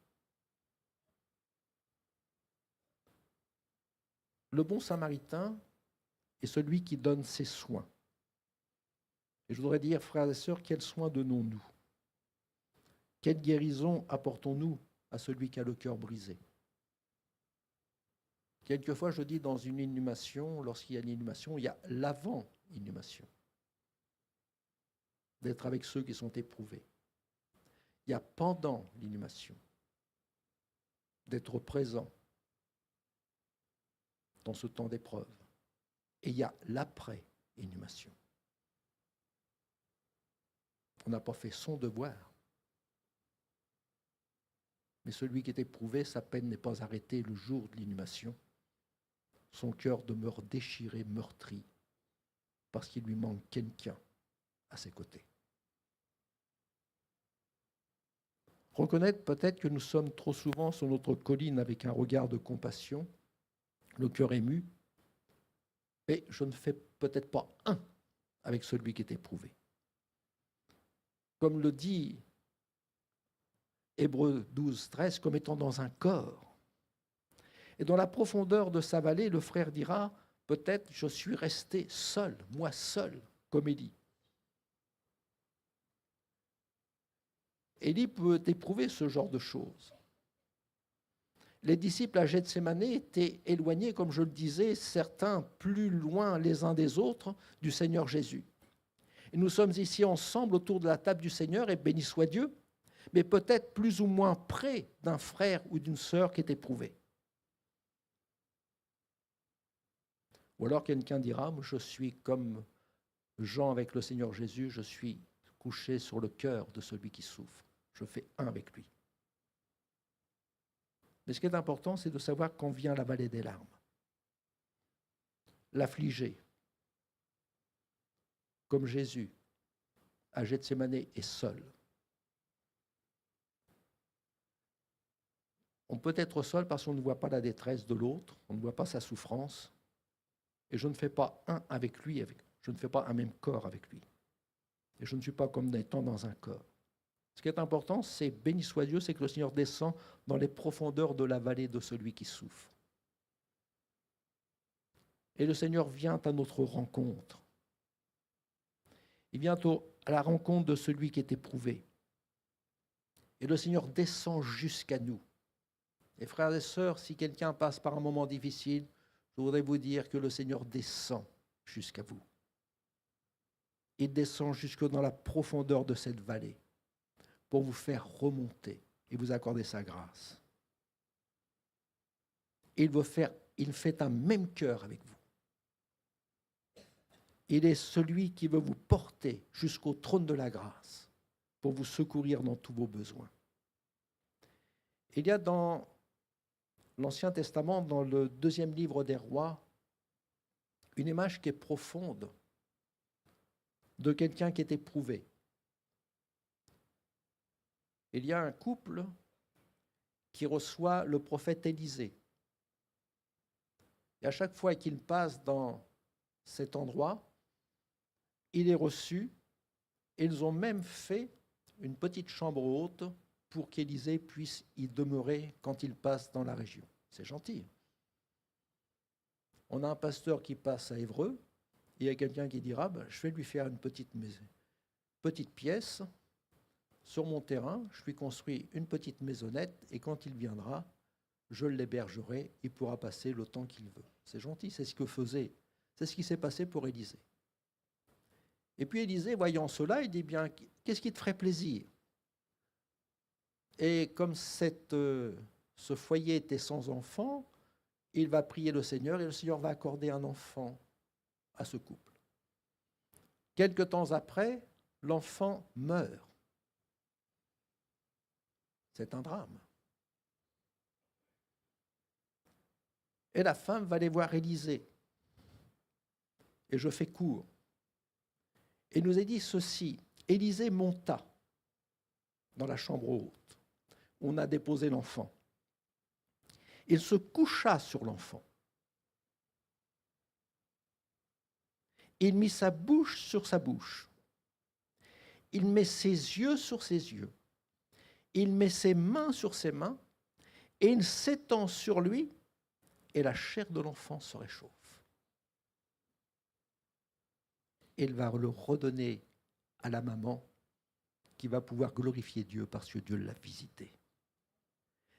Le bon samaritain est celui qui donne ses soins. Et je voudrais dire, frères et sœurs, quels soins donnons-nous? Quelle guérison apportons-nous à celui qui a le cœur brisé? Quelquefois, je dis dans une inhumation, lorsqu'il y a une inhumation, il y a l'avant-inhumation. D'être avec ceux qui sont éprouvés. Il y a pendant l'inhumation. D'être présent dans ce temps d'épreuve. Et il y a l'après-inhumation. On n'a pas fait son devoir. Mais celui qui est éprouvé, sa peine n'est pas arrêtée le jour de l'inhumation. Son cœur demeure déchiré, meurtri, parce qu'il lui manque quelqu'un à ses côtés. Reconnaître peut-être que nous sommes trop souvent sur notre colline avec un regard de compassion, le cœur ému, et je ne fais peut-être pas un avec celui qui est éprouvé. Comme le dit Hébreux 12, 13, comme étant dans un corps. Et dans la profondeur de sa vallée, le frère dira, peut-être je suis resté seul, moi seul, comme Élie. Élie peut éprouver ce genre de choses. Les disciples à Gethsémane étaient éloignés, comme je le disais, certains plus loin les uns des autres du Seigneur Jésus. Et nous sommes ici ensemble autour de la table du Seigneur, et béni soit Dieu, mais peut-être plus ou moins près d'un frère ou d'une sœur qui est éprouvé. Ou alors quelqu'un dira, je suis comme Jean avec le Seigneur Jésus, je suis couché sur le cœur de celui qui souffre. Je fais un avec lui. Mais ce qui est important, c'est de savoir quand vient la vallée des larmes. L'affligé, comme Jésus, à Gethsémane, est seul. On peut être seul parce qu'on ne voit pas la détresse de l'autre, on ne voit pas sa souffrance, et je ne fais pas un avec lui, je ne fais pas un même corps avec lui. Et je ne suis pas comme étant dans un corps. Ce qui est important, c'est, béni soit Dieu, c'est que le Seigneur descend dans les profondeurs de la vallée de celui qui souffre. Et le Seigneur vient à notre rencontre. Il vient à la rencontre de celui qui est éprouvé. Et le Seigneur descend jusqu'à nous. Et frères et sœurs, si quelqu'un passe par un moment difficile, je voudrais vous dire que le Seigneur descend jusqu'à vous. Il descend jusque dans la profondeur de cette vallée pour vous faire remonter et vous accorder sa grâce. Il fait un même cœur avec vous. Il est celui qui veut vous porter jusqu'au trône de la grâce pour vous secourir dans tous vos besoins. Il y a dans l'Ancien Testament, dans le 2e livre des Rois, une image qui est profonde de quelqu'un qui est éprouvé. Il y a un couple qui reçoit le prophète Élisée. Et à chaque fois qu'il passe dans cet endroit, il est reçu. Et ils ont même fait une petite chambre haute pour qu'Élisée puisse y demeurer quand il passe dans la région. C'est gentil. On a un pasteur qui passe à Évreux, et il y a quelqu'un qui dira, je vais lui faire une petite pièce sur mon terrain, je lui construis une petite maisonnette, et quand il viendra, je l'hébergerai, il pourra passer le temps qu'il veut. C'est gentil, c'est ce qui s'est passé pour Élisée. Et puis Élisée, voyant cela, il dit bien, qu'est-ce qui te ferait plaisir? Et comme ce foyer était sans enfant, il va prier le Seigneur et le Seigneur va accorder un enfant à ce couple. Quelque temps après, l'enfant meurt. C'est un drame. Et la femme va aller voir Élisée. Et je fais court. Et il nous est dit ceci, Élisée monta dans la chambre haute. On a déposé l'enfant. Il se coucha sur l'enfant. il mit sa bouche sur sa bouche. Il met ses yeux sur ses yeux. Il met ses mains sur ses mains et il s'étend sur lui et la chair de l'enfant se réchauffe. Il va le redonner à la maman qui va pouvoir glorifier Dieu parce que Dieu l'a visité.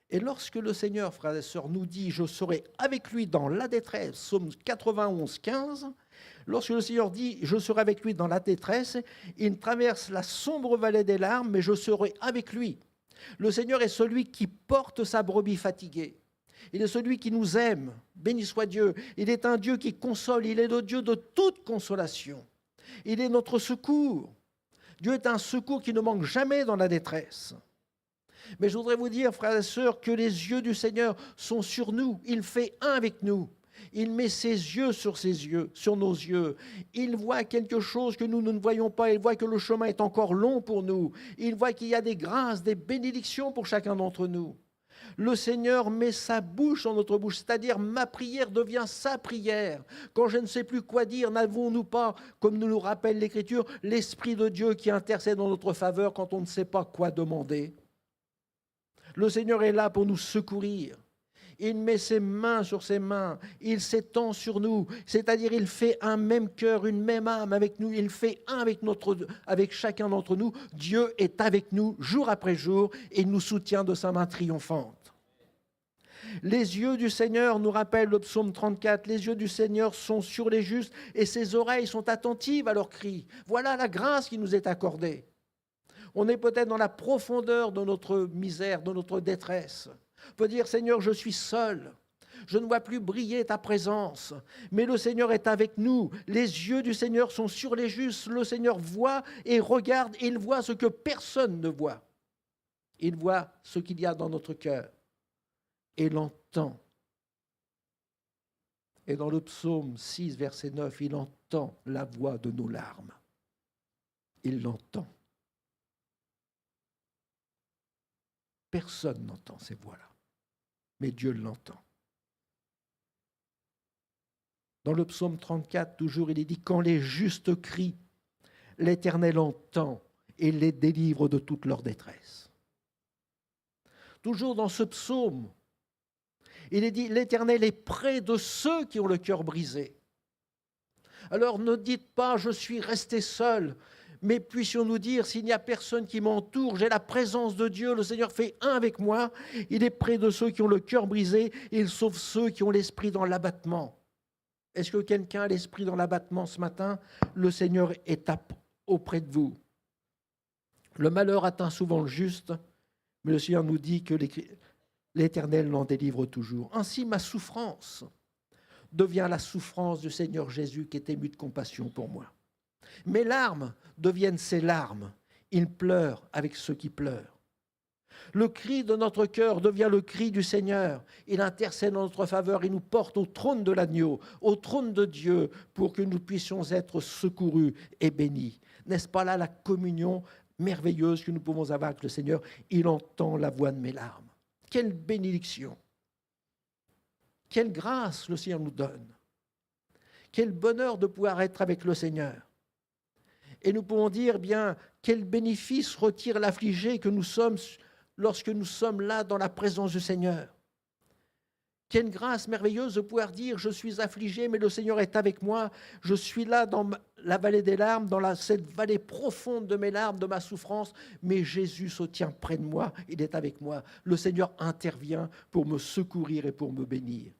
Et lorsque le Seigneur, frères et sœurs, nous dit « Je serai avec lui dans la détresse », Psaume 91, 15, lorsque le Seigneur dit « Je serai avec lui dans la détresse », il traverse la sombre vallée des larmes, mais je serai avec lui. Le Seigneur est celui qui porte sa brebis fatiguée. Il est celui qui nous aime. Béni soit Dieu. Il est un Dieu qui console. Il est le Dieu de toute consolation. Il est notre secours. Dieu est un secours qui ne manque jamais dans la détresse. Mais je voudrais vous dire, frères et sœurs, que les yeux du Seigneur sont sur nous. Il fait un avec nous. Il met ses yeux, sur nos yeux. Il voit quelque chose que nous ne voyons pas. Il voit que le chemin est encore long pour nous. Il voit qu'il y a des grâces, des bénédictions pour chacun d'entre nous. Le Seigneur met sa bouche dans notre bouche, c'est-à-dire ma prière devient sa prière. Quand je ne sais plus quoi dire, n'avons-nous pas, comme nous rappelle l'Écriture, l'Esprit de Dieu qui intercède en notre faveur quand on ne sait pas quoi demander? Le Seigneur est là pour nous secourir. Il met ses mains sur ses mains, il s'étend sur nous, c'est-à-dire il fait un même cœur, une même âme avec nous, il fait un avec chacun d'entre nous. Dieu est avec nous jour après jour et il nous soutient de sa main triomphante. Les yeux du Seigneur, nous rappelle le psaume 34, les yeux du Seigneur sont sur les justes et ses oreilles sont attentives à leurs cris. Voilà la grâce qui nous est accordée. On est peut-être dans la profondeur de notre misère, de notre détresse. On peut dire, Seigneur, je suis seul, je ne vois plus briller ta présence, mais le Seigneur est avec nous, les yeux du Seigneur sont sur les justes, le Seigneur voit et regarde, il voit ce que personne ne voit. Il voit ce qu'il y a dans notre cœur et l'entend. Et dans le psaume 6, verset 9, il entend la voix de nos larmes. Il l'entend. Personne n'entend ces voix-là, mais Dieu l'entend. Dans le psaume 34, toujours, il est dit « Quand les justes crient, l'Éternel entend et les délivre de toute leur détresse. » Toujours dans ce psaume, il est dit « L'Éternel est près de ceux qui ont le cœur brisé. » Alors ne dites pas « Je suis resté seul ». Mais puissions-nous dire, s'il n'y a personne qui m'entoure, j'ai la présence de Dieu, le Seigneur fait un avec moi, il est près de ceux qui ont le cœur brisé, il sauve ceux qui ont l'esprit dans l'abattement. Est-ce que quelqu'un a l'esprit dans l'abattement ce matin? Le Seigneur est auprès de vous. Le malheur atteint souvent le juste, mais le Seigneur nous dit que l'Éternel l'en délivre toujours. Ainsi, ma souffrance devient la souffrance du Seigneur Jésus qui est ému de compassion pour moi. Mes larmes deviennent ses larmes. Il pleure avec ceux qui pleurent. Le cri de notre cœur devient le cri du Seigneur. Il intercède en notre faveur. Il nous porte au trône de l'agneau, au trône de Dieu, pour que nous puissions être secourus et bénis. N'est-ce pas là la communion merveilleuse que nous pouvons avoir avec le Seigneur? Il entend la voix de mes larmes. Quelle bénédiction! Quelle grâce le Seigneur nous donne! Quel bonheur de pouvoir être avec le Seigneur! Et nous pouvons dire, bien, quel bénéfice retire l'affligé que nous sommes lorsque nous sommes là dans la présence du Seigneur. Quelle grâce merveilleuse de pouvoir dire, je suis affligé, mais le Seigneur est avec moi. Je suis là dans la vallée des larmes, dans cette vallée profonde de mes larmes, de ma souffrance, mais Jésus se tient près de moi, il est avec moi. Le Seigneur intervient pour me secourir et pour me bénir.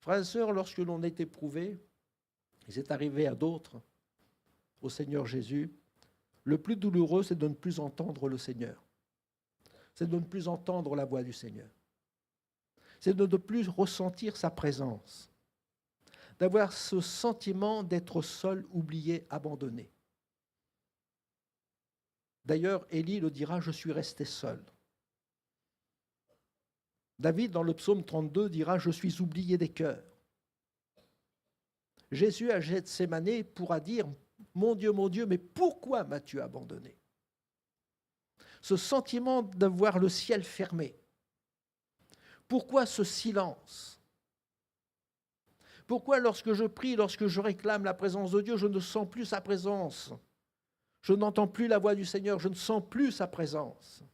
Frères et sœurs, lorsque l'on est éprouvé, et c'est arrivé à d'autres, au Seigneur Jésus, le plus douloureux, c'est de ne plus entendre le Seigneur. C'est de ne plus entendre la voix du Seigneur. C'est de ne plus ressentir sa présence. D'avoir ce sentiment d'être seul, oublié, abandonné. D'ailleurs, Élie le dira, je suis resté seul. David, dans le psaume 32, dira, je suis oublié des cœurs. Jésus à Gethsémani pourra dire, mon Dieu, mais pourquoi m'as-tu abandonné? Ce sentiment de voir le ciel fermé. Pourquoi ce silence? Pourquoi lorsque je prie, lorsque je réclame la présence de Dieu, je ne sens plus sa présence? Je n'entends plus la voix du Seigneur, je ne sens plus sa présence.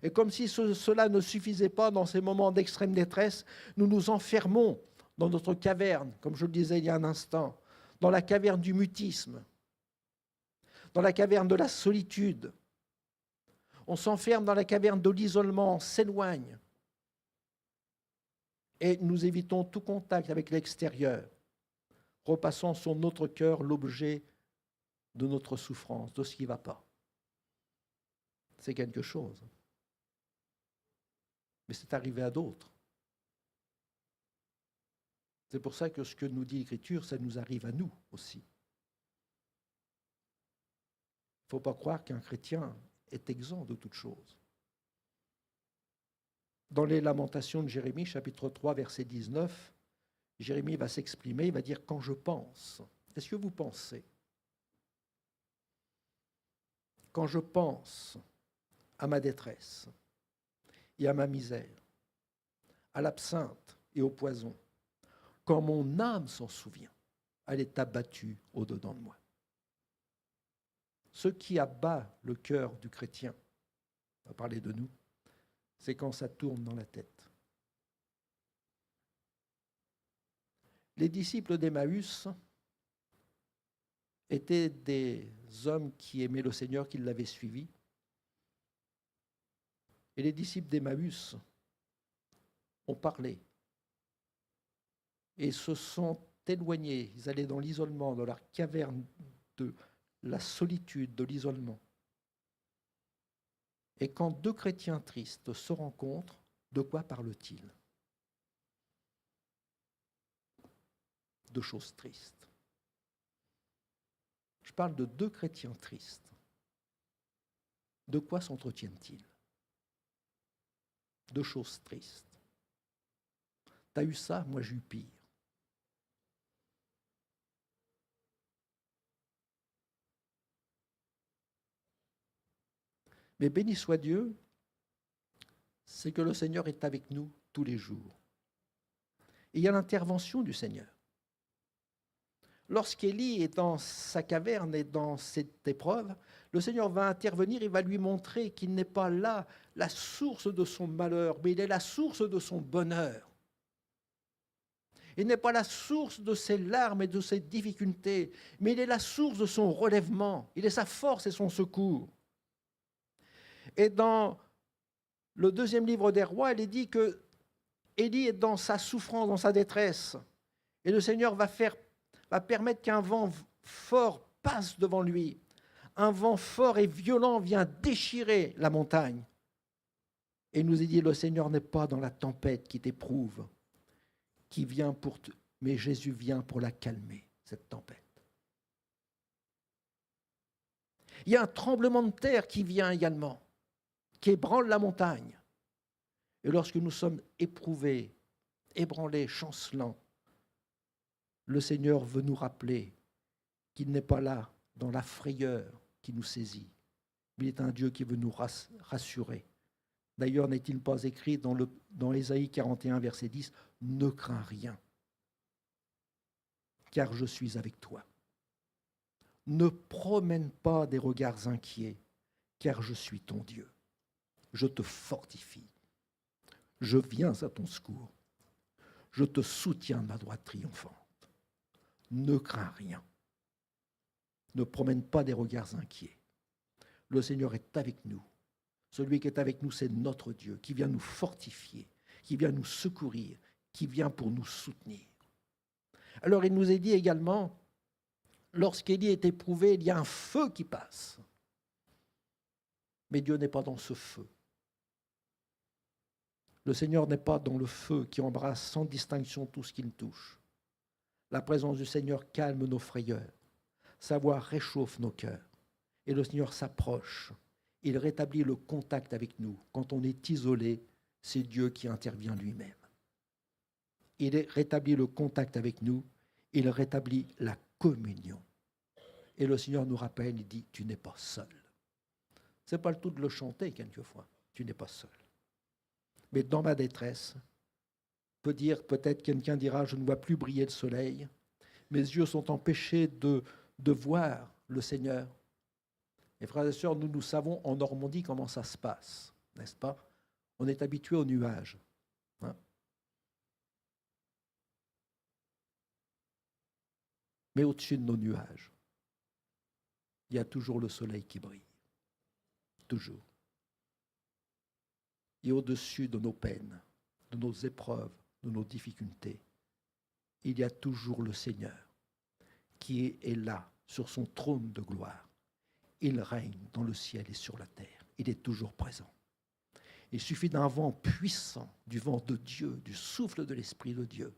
Et comme si cela ne suffisait pas dans ces moments d'extrême détresse, nous nous enfermons dans notre caverne, comme je le disais il y a un instant, dans la caverne du mutisme, dans la caverne de la solitude. On s'enferme dans la caverne de l'isolement, on s'éloigne. Et nous évitons tout contact avec l'extérieur, repassant sur notre cœur l'objet de notre souffrance, de ce qui ne va pas. C'est quelque chose. Mais c'est arrivé à d'autres. C'est pour ça que ce que nous dit l'Écriture, ça nous arrive à nous aussi. Il ne faut pas croire qu'un chrétien est exempt de toute chose. Dans les Lamentations de Jérémie, chapitre 3, verset 19, Jérémie va s'exprimer, il va dire « Quand je pense », est-ce que vous pensez? Quand je pense à ma détresse et à ma misère, à l'absinthe et au poison, quand mon âme s'en souvient, elle est abattue au-dedans de moi. Ce qui abat le cœur du chrétien, on va parler de nous, c'est quand ça tourne dans la tête. Les disciples d'Emmaüs étaient des hommes qui aimaient le Seigneur, qui l'avaient suivi. Et les disciples d'Emmaüs ont parlé et se sont éloignés. Ils allaient dans l'isolement, dans leur caverne de la solitude, de l'isolement. Et quand deux chrétiens tristes se rencontrent, de quoi parlent-ils? De choses tristes. Je parle de deux chrétiens tristes. De quoi s'entretiennent-ils? De choses tristes. T'as eu ça, moi j'ai eu pire. Mais béni soit Dieu, c'est que le Seigneur est avec nous tous les jours. Et il y a l'intervention du Seigneur. Lorsqu'Élie est dans sa caverne et dans cette épreuve, le Seigneur va intervenir et va lui montrer qu'il n'est pas là la source de son malheur, mais il est la source de son bonheur. Il n'est pas la source de ses larmes et de ses difficultés, mais il est la source de son relèvement. Il est sa force et son secours. Et dans le deuxième livre des rois, il est dit que Élie est dans sa souffrance, dans sa détresse. Et le Seigneur va permettre qu'un vent fort passe devant lui. Un vent fort et violent vient déchirer la montagne. Et il nous est dit, le Seigneur n'est pas dans la tempête qui t'éprouve, qui vient mais Jésus vient pour la calmer, cette tempête. Il y a un tremblement de terre qui vient également, qui ébranle la montagne. Et lorsque nous sommes éprouvés, ébranlés, chancelants, le Seigneur veut nous rappeler qu'il n'est pas là dans la frayeur qui nous saisit, mais il est un Dieu qui veut nous rassurer. D'ailleurs, n'est-il pas écrit dans Ésaïe 41, verset 10, « Ne crains rien, car je suis avec toi. Ne promène pas des regards inquiets, car je suis ton Dieu. Je te fortifie. Je viens à ton secours. Je te soutiens de ma droite triomphante. Ne crains rien. Ne promène pas des regards inquiets. Le Seigneur est avec nous. Celui qui est avec nous, c'est notre Dieu, qui vient nous fortifier, qui vient nous secourir, qui vient pour nous soutenir. Alors il nous est dit également, lorsqu'Élie est éprouvé, il y a un feu qui passe. Mais Dieu n'est pas dans ce feu. Le Seigneur n'est pas dans le feu qui embrasse sans distinction tout ce qu'il touche. La présence du Seigneur calme nos frayeurs. Sa voix réchauffe nos cœurs. Et le Seigneur s'approche. Il rétablit le contact avec nous. Quand on est isolé, c'est Dieu qui intervient lui-même. Il rétablit le contact avec nous. Il rétablit la communion. Et le Seigneur nous rappelle, il dit, tu n'es pas seul. Ce n'est pas le tout de le chanter quelquefois. Tu n'es pas seul. Mais dans ma détresse, Peut-être quelqu'un dira, je ne vois plus briller le soleil. Mes yeux sont empêchés de voir le Seigneur. Et frères et sœurs, nous savons en Normandie comment ça se passe, n'est-ce pas? On est habitué aux nuages. Hein? Mais au-dessus de nos nuages, il y a toujours le soleil qui brille. Toujours. Et au-dessus de nos peines, de nos épreuves, de nos difficultés, il y a toujours le Seigneur qui est là, sur son trône de gloire. Il règne dans le ciel et sur la terre. Il est toujours présent. Il suffit d'un vent puissant, du vent de Dieu, du souffle de l'Esprit de Dieu,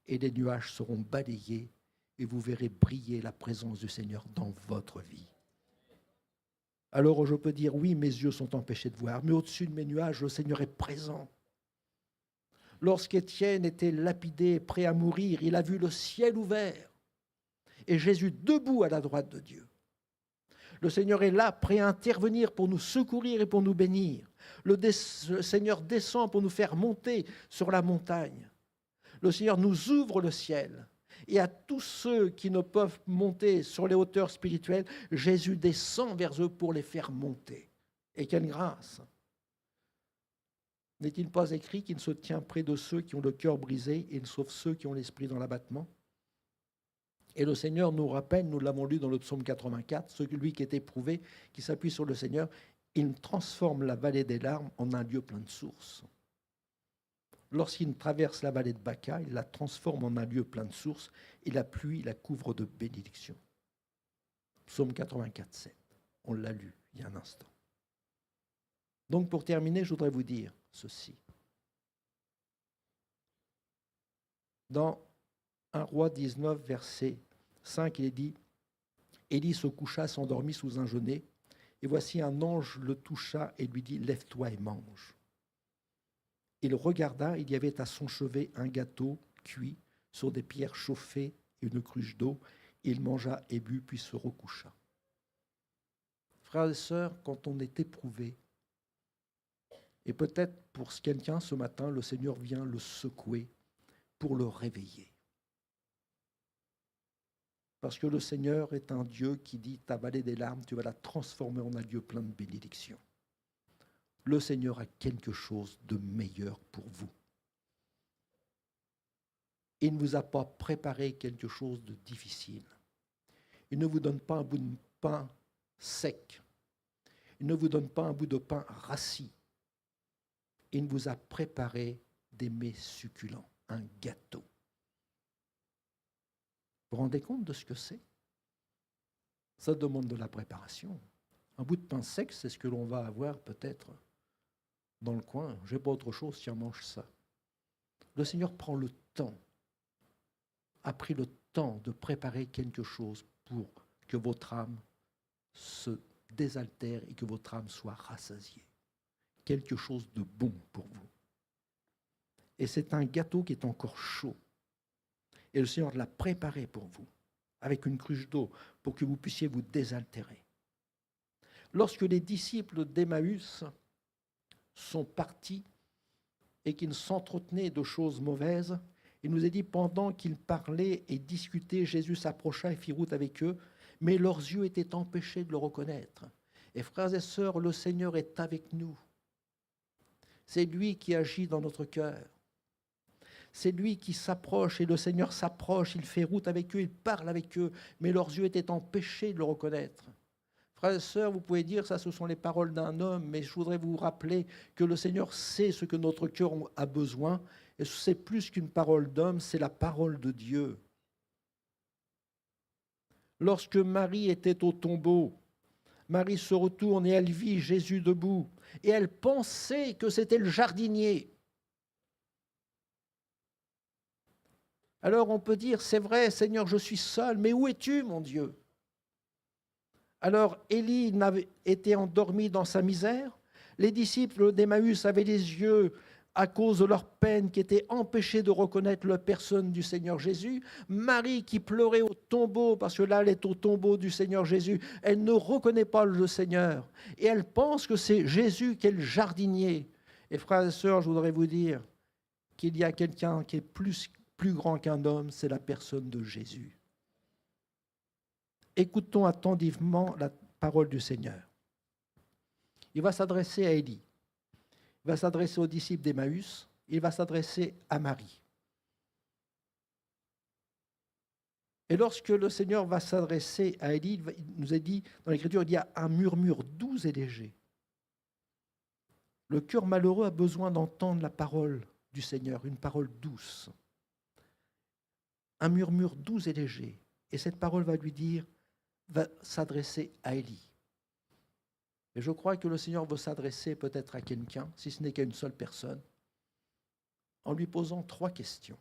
et les nuages seront balayés et vous verrez briller la présence du Seigneur dans votre vie. Alors je peux dire, oui, mes yeux sont empêchés de voir, mais au-dessus de mes nuages, le Seigneur est présent. Lorsqu'Étienne était lapidé, prêt à mourir, il a vu le ciel ouvert et Jésus debout à la droite de Dieu. Le Seigneur est là, prêt à intervenir pour nous secourir et pour nous bénir. Le Seigneur descend pour nous faire monter sur la montagne. Le Seigneur nous ouvre le ciel. Et à tous ceux qui ne peuvent monter sur les hauteurs spirituelles, Jésus descend vers eux pour les faire monter. Et quelle grâce! N'est-il pas écrit qu'il se tient près de ceux qui ont le cœur brisé et il sauve ceux qui ont l'esprit dans l'abattement? Et le Seigneur nous rappelle, nous l'avons lu dans le psaume 84, celui qui est éprouvé, qui s'appuie sur le Seigneur, il transforme la vallée des larmes en un lieu plein de sources. Lorsqu'il traverse la vallée de Baca, il la transforme en un lieu plein de sources et la pluie la couvre de bénédictions. Psaume 84, 7. On l'a lu il y a un instant. Donc pour terminer, je voudrais vous dire ceci. Dans 1 Roi 19, verset 5, il est dit « Élie se coucha, s'endormit sous un genêt, et voici un ange le toucha et lui dit « Lève-toi et mange ». Il regarda, il y avait à son chevet un gâteau cuit sur des pierres chauffées et une cruche d'eau. Il mangea et but, puis se recoucha. Frères et sœurs, quand on est éprouvé, et peut-être pour quelqu'un ce matin, le Seigneur vient le secouer pour le réveiller. Parce que le Seigneur est un Dieu qui dit, ta vallée des larmes, tu vas la transformer en un lieu plein de bénédictions. Le Seigneur a quelque chose de meilleur pour vous. Il ne vous a pas préparé quelque chose de difficile. Il ne vous donne pas un bout de pain sec. Il ne vous donne pas un bout de pain rassis. Il vous a préparé des mets succulents, un gâteau. Vous vous rendez compte de ce que c'est? Ça demande de la préparation. Un bout de pain sec, c'est ce que l'on va avoir peut-être dans le coin. Je n'ai pas autre chose, tiens, mange ça. Le Seigneur prend le temps, a pris le temps de préparer quelque chose pour que votre âme se désaltère et que votre âme soit rassasiée. Quelque chose de bon pour vous. Et c'est un gâteau qui est encore chaud. Et le Seigneur l'a préparé pour vous, avec une cruche d'eau, pour que vous puissiez vous désaltérer. Lorsque les disciples d'Emmaüs sont partis et qu'ils s'entretenaient de choses mauvaises, il nous est dit, pendant qu'ils parlaient et discutaient, Jésus s'approcha et fit route avec eux, mais leurs yeux étaient empêchés de le reconnaître. Et frères et sœurs, le Seigneur est avec nous. C'est lui qui agit dans notre cœur. C'est lui qui s'approche et le Seigneur s'approche, il fait route avec eux, il parle avec eux, mais leurs yeux étaient empêchés de le reconnaître. Frères et sœurs, vous pouvez dire, ça ce sont les paroles d'un homme, mais je voudrais vous rappeler que le Seigneur sait ce que notre cœur a besoin, et c'est plus qu'une parole d'homme, c'est la parole de Dieu. Lorsque Marie était au tombeau, Marie se retourne et elle vit Jésus debout, et elle pensait que c'était le jardinier. Alors on peut dire, c'est vrai, Seigneur, je suis seul, mais où es-tu, mon Dieu? Alors Élie était endormi dans sa misère. Les disciples d'Emmaüs avaient les yeux à cause de leur peine qui étaient empêchés de reconnaître la personne du Seigneur Jésus. Marie qui pleurait au tombeau, parce que là elle est au tombeau du Seigneur Jésus, elle ne reconnaît pas le Seigneur. Et elle pense que c'est Jésus qui est le jardinier. Et frères et sœurs, je voudrais vous dire, qu'il y a quelqu'un qui est plus grand qu'un homme, c'est la personne de Jésus. Écoutons attentivement la parole du Seigneur. Il va s'adresser à Élie, il va s'adresser aux disciples d'Emmaüs, il va s'adresser à Marie. Et lorsque le Seigneur va s'adresser à Élie, il nous est dit dans l'Écriture, il y a un murmure doux et léger. Le cœur malheureux a besoin d'entendre la parole du Seigneur, une parole douce. Un murmure doux et léger. Et cette parole va s'adresser à Élie. Et je crois que le Seigneur veut s'adresser peut-être à quelqu'un, si ce n'est qu'à une seule personne, en lui posant 3 questions.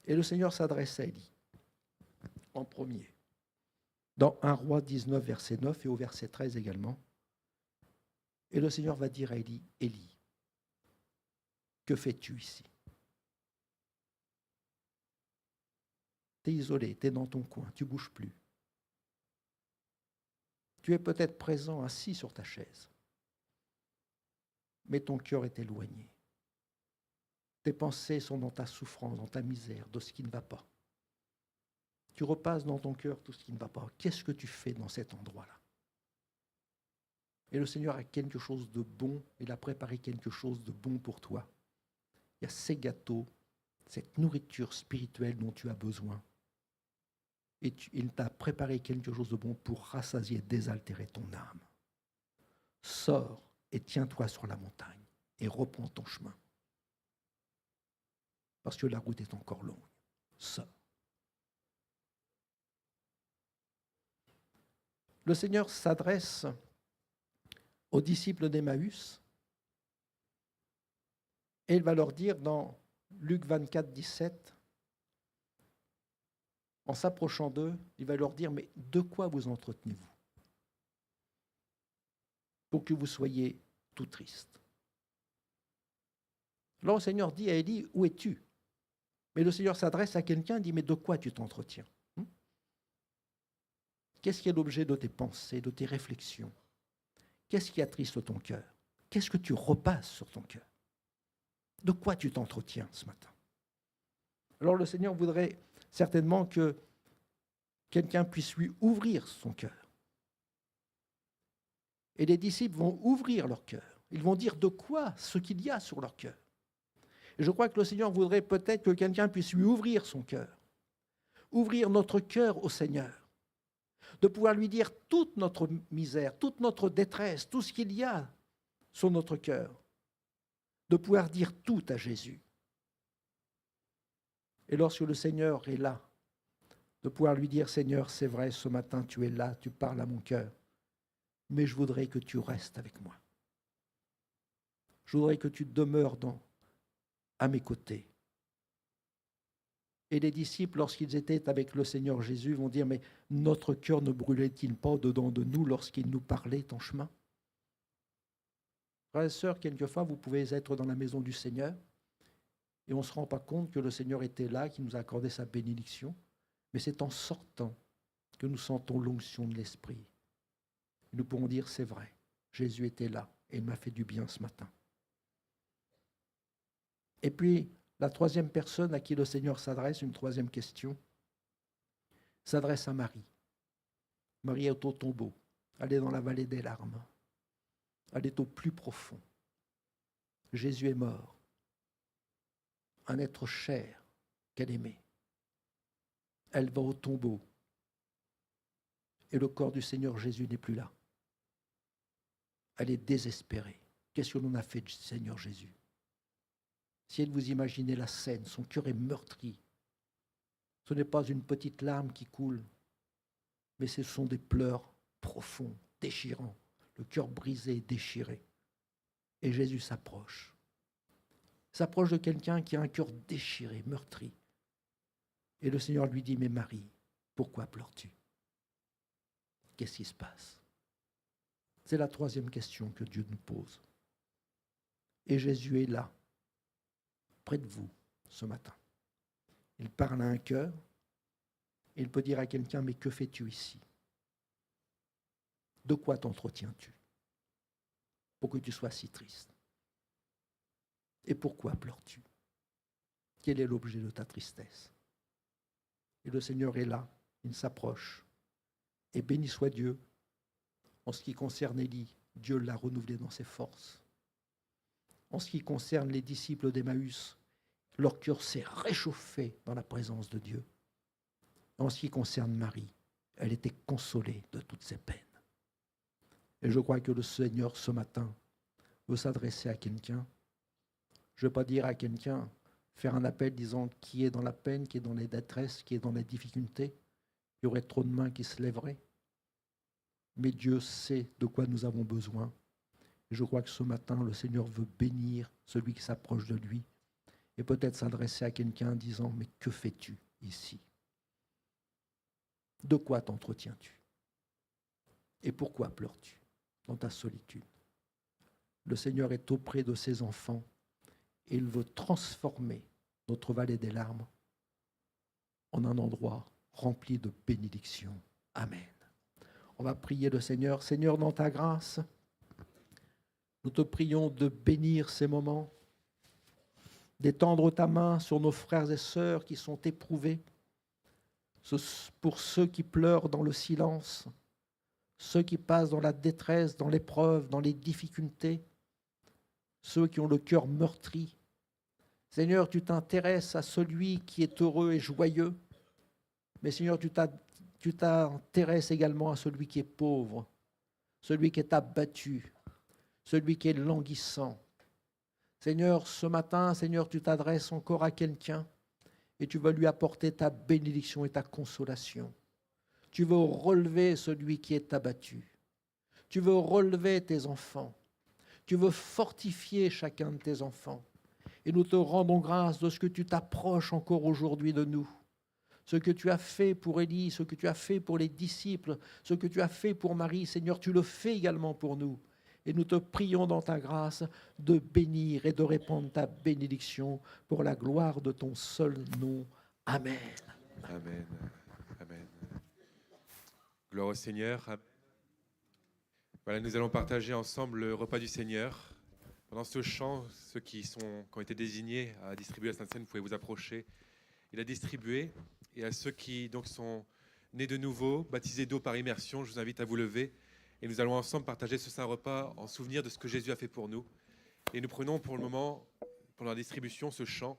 Et le Seigneur s'adresse à Élie, en premier, dans 1 Roi 19, verset 9 et au verset 13 également. Et le Seigneur va dire à Élie, Élie, que fais-tu ici? Tu es isolé, tu es dans ton coin, tu ne bouges plus. Tu es peut-être présent, assis sur ta chaise, mais ton cœur est éloigné. Tes pensées sont dans ta souffrance, dans ta misère, de ce qui ne va pas. Tu repasses dans ton cœur tout ce qui ne va pas. Qu'est-ce que tu fais dans cet endroit-là? Et le Seigneur a quelque chose de bon, il a préparé quelque chose de bon pour toi. Il y a ces gâteaux, cette nourriture spirituelle dont tu as besoin. Et il t'a préparé quelque chose de bon pour rassasier, désaltérer ton âme. Sors et tiens-toi sur la montagne et reprends ton chemin. Parce que la route est encore longue. Sors. Le Seigneur s'adresse aux disciples d'Emmaüs et il va leur dire dans Luc 24, 17, en s'approchant d'eux, il va leur dire, mais de quoi vous entretenez-vous? Pour que vous soyez tout tristes. Alors le Seigneur dit à Élie, où es-tu? Mais le Seigneur s'adresse à quelqu'un et dit, mais de quoi tu t'entretiens? Qu'est-ce qui est l'objet de tes pensées, de tes réflexions? Qu'est-ce qui attriste ton cœur? Qu'est-ce que tu repasses sur ton cœur? De quoi tu t'entretiens ce matin? Alors le Seigneur voudrait certainement que quelqu'un puisse lui ouvrir son cœur. Et les disciples vont ouvrir leur cœur. Ils vont dire de quoi ce qu'il y a sur leur cœur. Et je crois que le Seigneur voudrait peut-être que quelqu'un puisse lui ouvrir son cœur. Ouvrir notre cœur au Seigneur. De pouvoir lui dire toute notre misère, toute notre détresse, tout ce qu'il y a sur notre cœur. De pouvoir dire tout à Jésus. Et lorsque le Seigneur est là, de pouvoir lui dire, Seigneur, c'est vrai, ce matin tu es là, tu parles à mon cœur, mais je voudrais que tu restes avec moi. Je voudrais que tu demeures à mes côtés. Et les disciples, lorsqu'ils étaient avec le Seigneur Jésus, vont dire, mais notre cœur ne brûlait-il pas au-dedans de nous lorsqu'il nous parlait en chemin? Frères et sœurs, quelquefois, vous pouvez être dans la maison du Seigneur et on ne se rend pas compte que le Seigneur était là, qu'il nous a accordé sa bénédiction. Mais c'est en sortant que nous sentons l'onction de l'Esprit. Nous pourrons dire, c'est vrai, Jésus était là et il m'a fait du bien ce matin. Et puis, la troisième personne à qui le Seigneur s'adresse, une troisième question, s'adresse à Marie. Marie est au tombeau, elle est dans la vallée des larmes, elle est au plus profond. Jésus est mort, un être cher qu'elle aimait. Elle va au tombeau et le corps du Seigneur Jésus n'est plus là. Elle est désespérée. Qu'est-ce que l'on a fait du Seigneur Jésus? Si vous imaginez la scène, son cœur est meurtri. Ce n'est pas une petite larme qui coule, mais ce sont des pleurs profonds, déchirants, le cœur brisé, déchiré. Et Jésus s'approche de quelqu'un qui a un cœur déchiré, meurtri. Et le Seigneur lui dit, mais Marie, pourquoi pleures-tu? Qu'est-ce qui se passe? C'est la troisième question que Dieu nous pose. Et Jésus est là, près de vous, ce matin. Il parle à un cœur, et il peut dire à quelqu'un, mais que fais-tu ici? De quoi t'entretiens-tu? Pour que tu sois si triste. Et pourquoi pleures-tu? Quel est l'objet de ta tristesse? Et le Seigneur est là, il s'approche. Et béni soit Dieu. En ce qui concerne Élie, Dieu l'a renouvelé dans ses forces. En ce qui concerne les disciples d'Emmaüs, leur cœur s'est réchauffé dans la présence de Dieu. En ce qui concerne Marie, elle était consolée de toutes ses peines. Et je crois que le Seigneur, ce matin, veut s'adresser à quelqu'un. Je ne veux pas dire à quelqu'un, faire un appel disant qui est dans la peine, qui est dans les détresses, qui est dans les difficultés. Il y aurait trop de mains qui se lèveraient. Mais Dieu sait de quoi nous avons besoin. Et je crois que ce matin, le Seigneur veut bénir celui qui s'approche de lui et peut-être s'adresser à quelqu'un en disant « Mais que fais-tu ici? De quoi t'entretiens-tu? Et pourquoi pleures-tu dans ta solitude ?» Le Seigneur est auprès de ses enfants et il veut transformer notre vallée des larmes en un endroit rempli de bénédictions. Amen. On va prier le Seigneur. Seigneur, dans ta grâce, nous te prions de bénir ces moments, d'étendre ta main sur nos frères et sœurs qui sont éprouvés, pour ceux qui pleurent dans le silence, ceux qui passent dans la détresse, dans l'épreuve, dans les difficultés, ceux qui ont le cœur meurtri. Seigneur, tu t'intéresses à celui qui est heureux et joyeux, mais Seigneur, tu t'intéresses également à celui qui est pauvre, celui qui est abattu, celui qui est languissant. Seigneur, ce matin, Seigneur, tu t'adresses encore à quelqu'un et tu vas lui apporter ta bénédiction et ta consolation. Tu veux relever celui qui est abattu. Tu veux relever tes enfants. Tu veux fortifier chacun de tes enfants. Et nous te rendons grâce de ce que tu t'approches encore aujourd'hui de nous. Ce que tu as fait pour Élie, ce que tu as fait pour les disciples, ce que tu as fait pour Marie, Seigneur, tu le fais également pour nous. Et nous te prions dans ta grâce de bénir et de répandre ta bénédiction pour la gloire de ton seul nom. Amen. Amen. Amen. Gloire au Seigneur. Voilà, nous allons partager ensemble le repas du Seigneur. Pendant ce chant, ceux qui ont été désignés à distribuer la Sainte Seine, vous pouvez vous approcher et la distribuer. Et à ceux qui donc sont nés de nouveau, baptisés d'eau par immersion, je vous invite à vous lever. Et nous allons ensemble partager ce saint repas en souvenir de ce que Jésus a fait pour nous. Et nous prenons pour le moment, pour la distribution, ce chant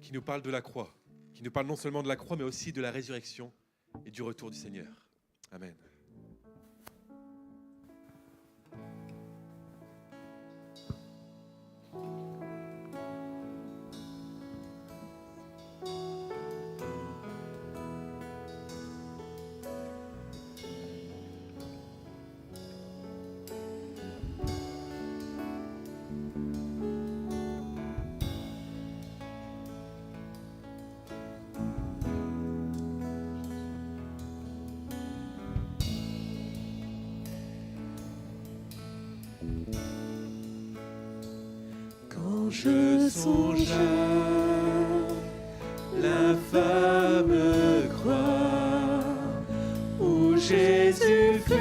qui nous parle de la croix, qui nous parle non seulement de la croix, mais aussi de la résurrection et du retour du Seigneur. Amen. Je songe à l'infâme croix où Jésus fut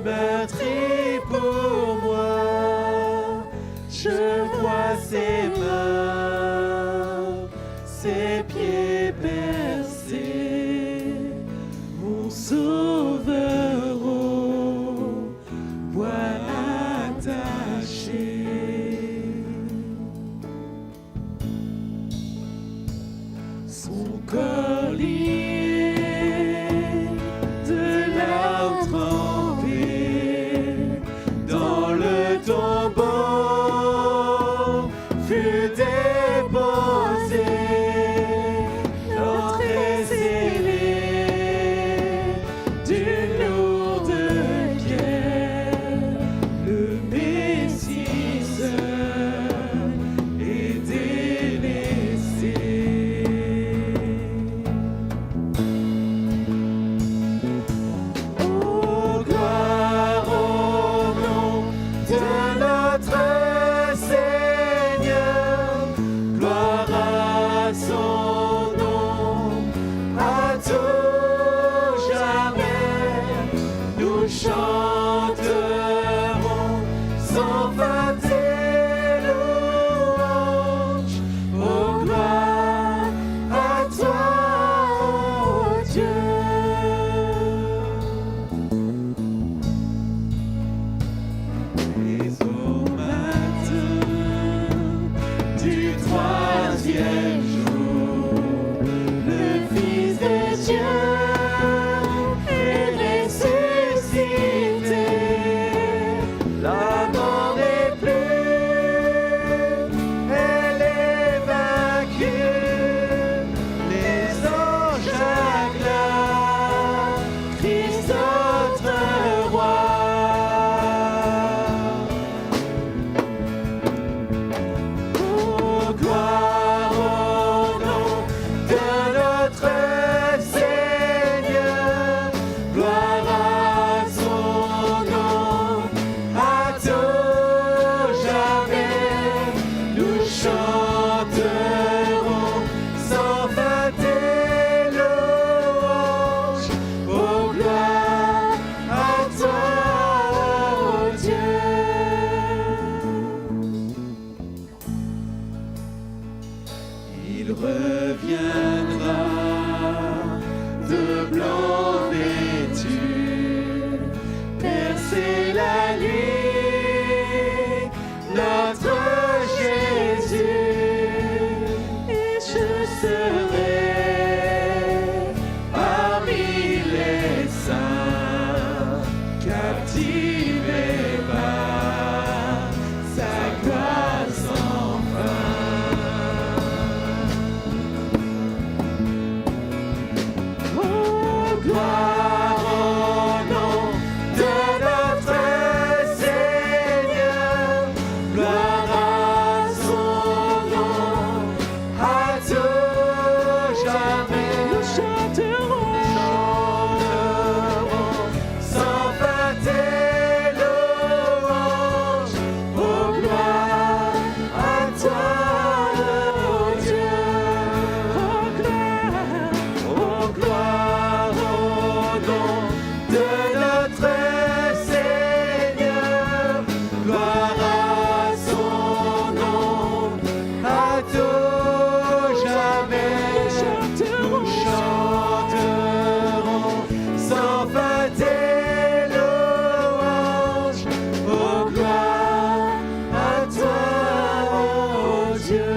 meurtri pour moi. Je vois ses mains, ses pieds percés, mon Sauveur au bois attaché. Corps lié, de larmes trempées, dans le tombeau fut déposé, l'entrée scellée d'une lourde pierre, le Messie seul est délaissé. Chanterons sans fin troisième jour, le Fils de Dieu est ressuscité. La mort n'est plus, elle est vaincue. Les anges acclament Christ notre roi. Oh, gloire au nom de notre Seigneur, gloire à son nom, à tout jamais. Nous chanterons sans fin tes louanges. Oh, gloire à toi, oh Dieu. Il reviendra de blanc vêtu, percer la nuit, notre Jésus, et je serai parmi les saints, captivé par sa gloire sans fin. Oh, gloire au nom de notre Seigneur, gloire à son nom, à tout jamais. Nous chanterons sans fin tes louanges. Oh, gloire à toi, oh Dieu. Oh, gloire au nom de notre Seigneur, gloire à son nom, à tout jamais. Nous chanterons sans fin tes louanges. Oh, gloire à toi, oh Dieu.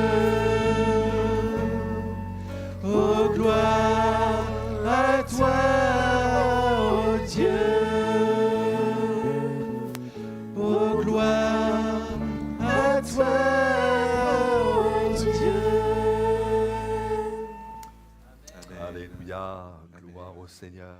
Oh, gloire à toi, oh Dieu. Oh, gloire à toi, oh Dieu. Alléluia, gloire au Seigneur.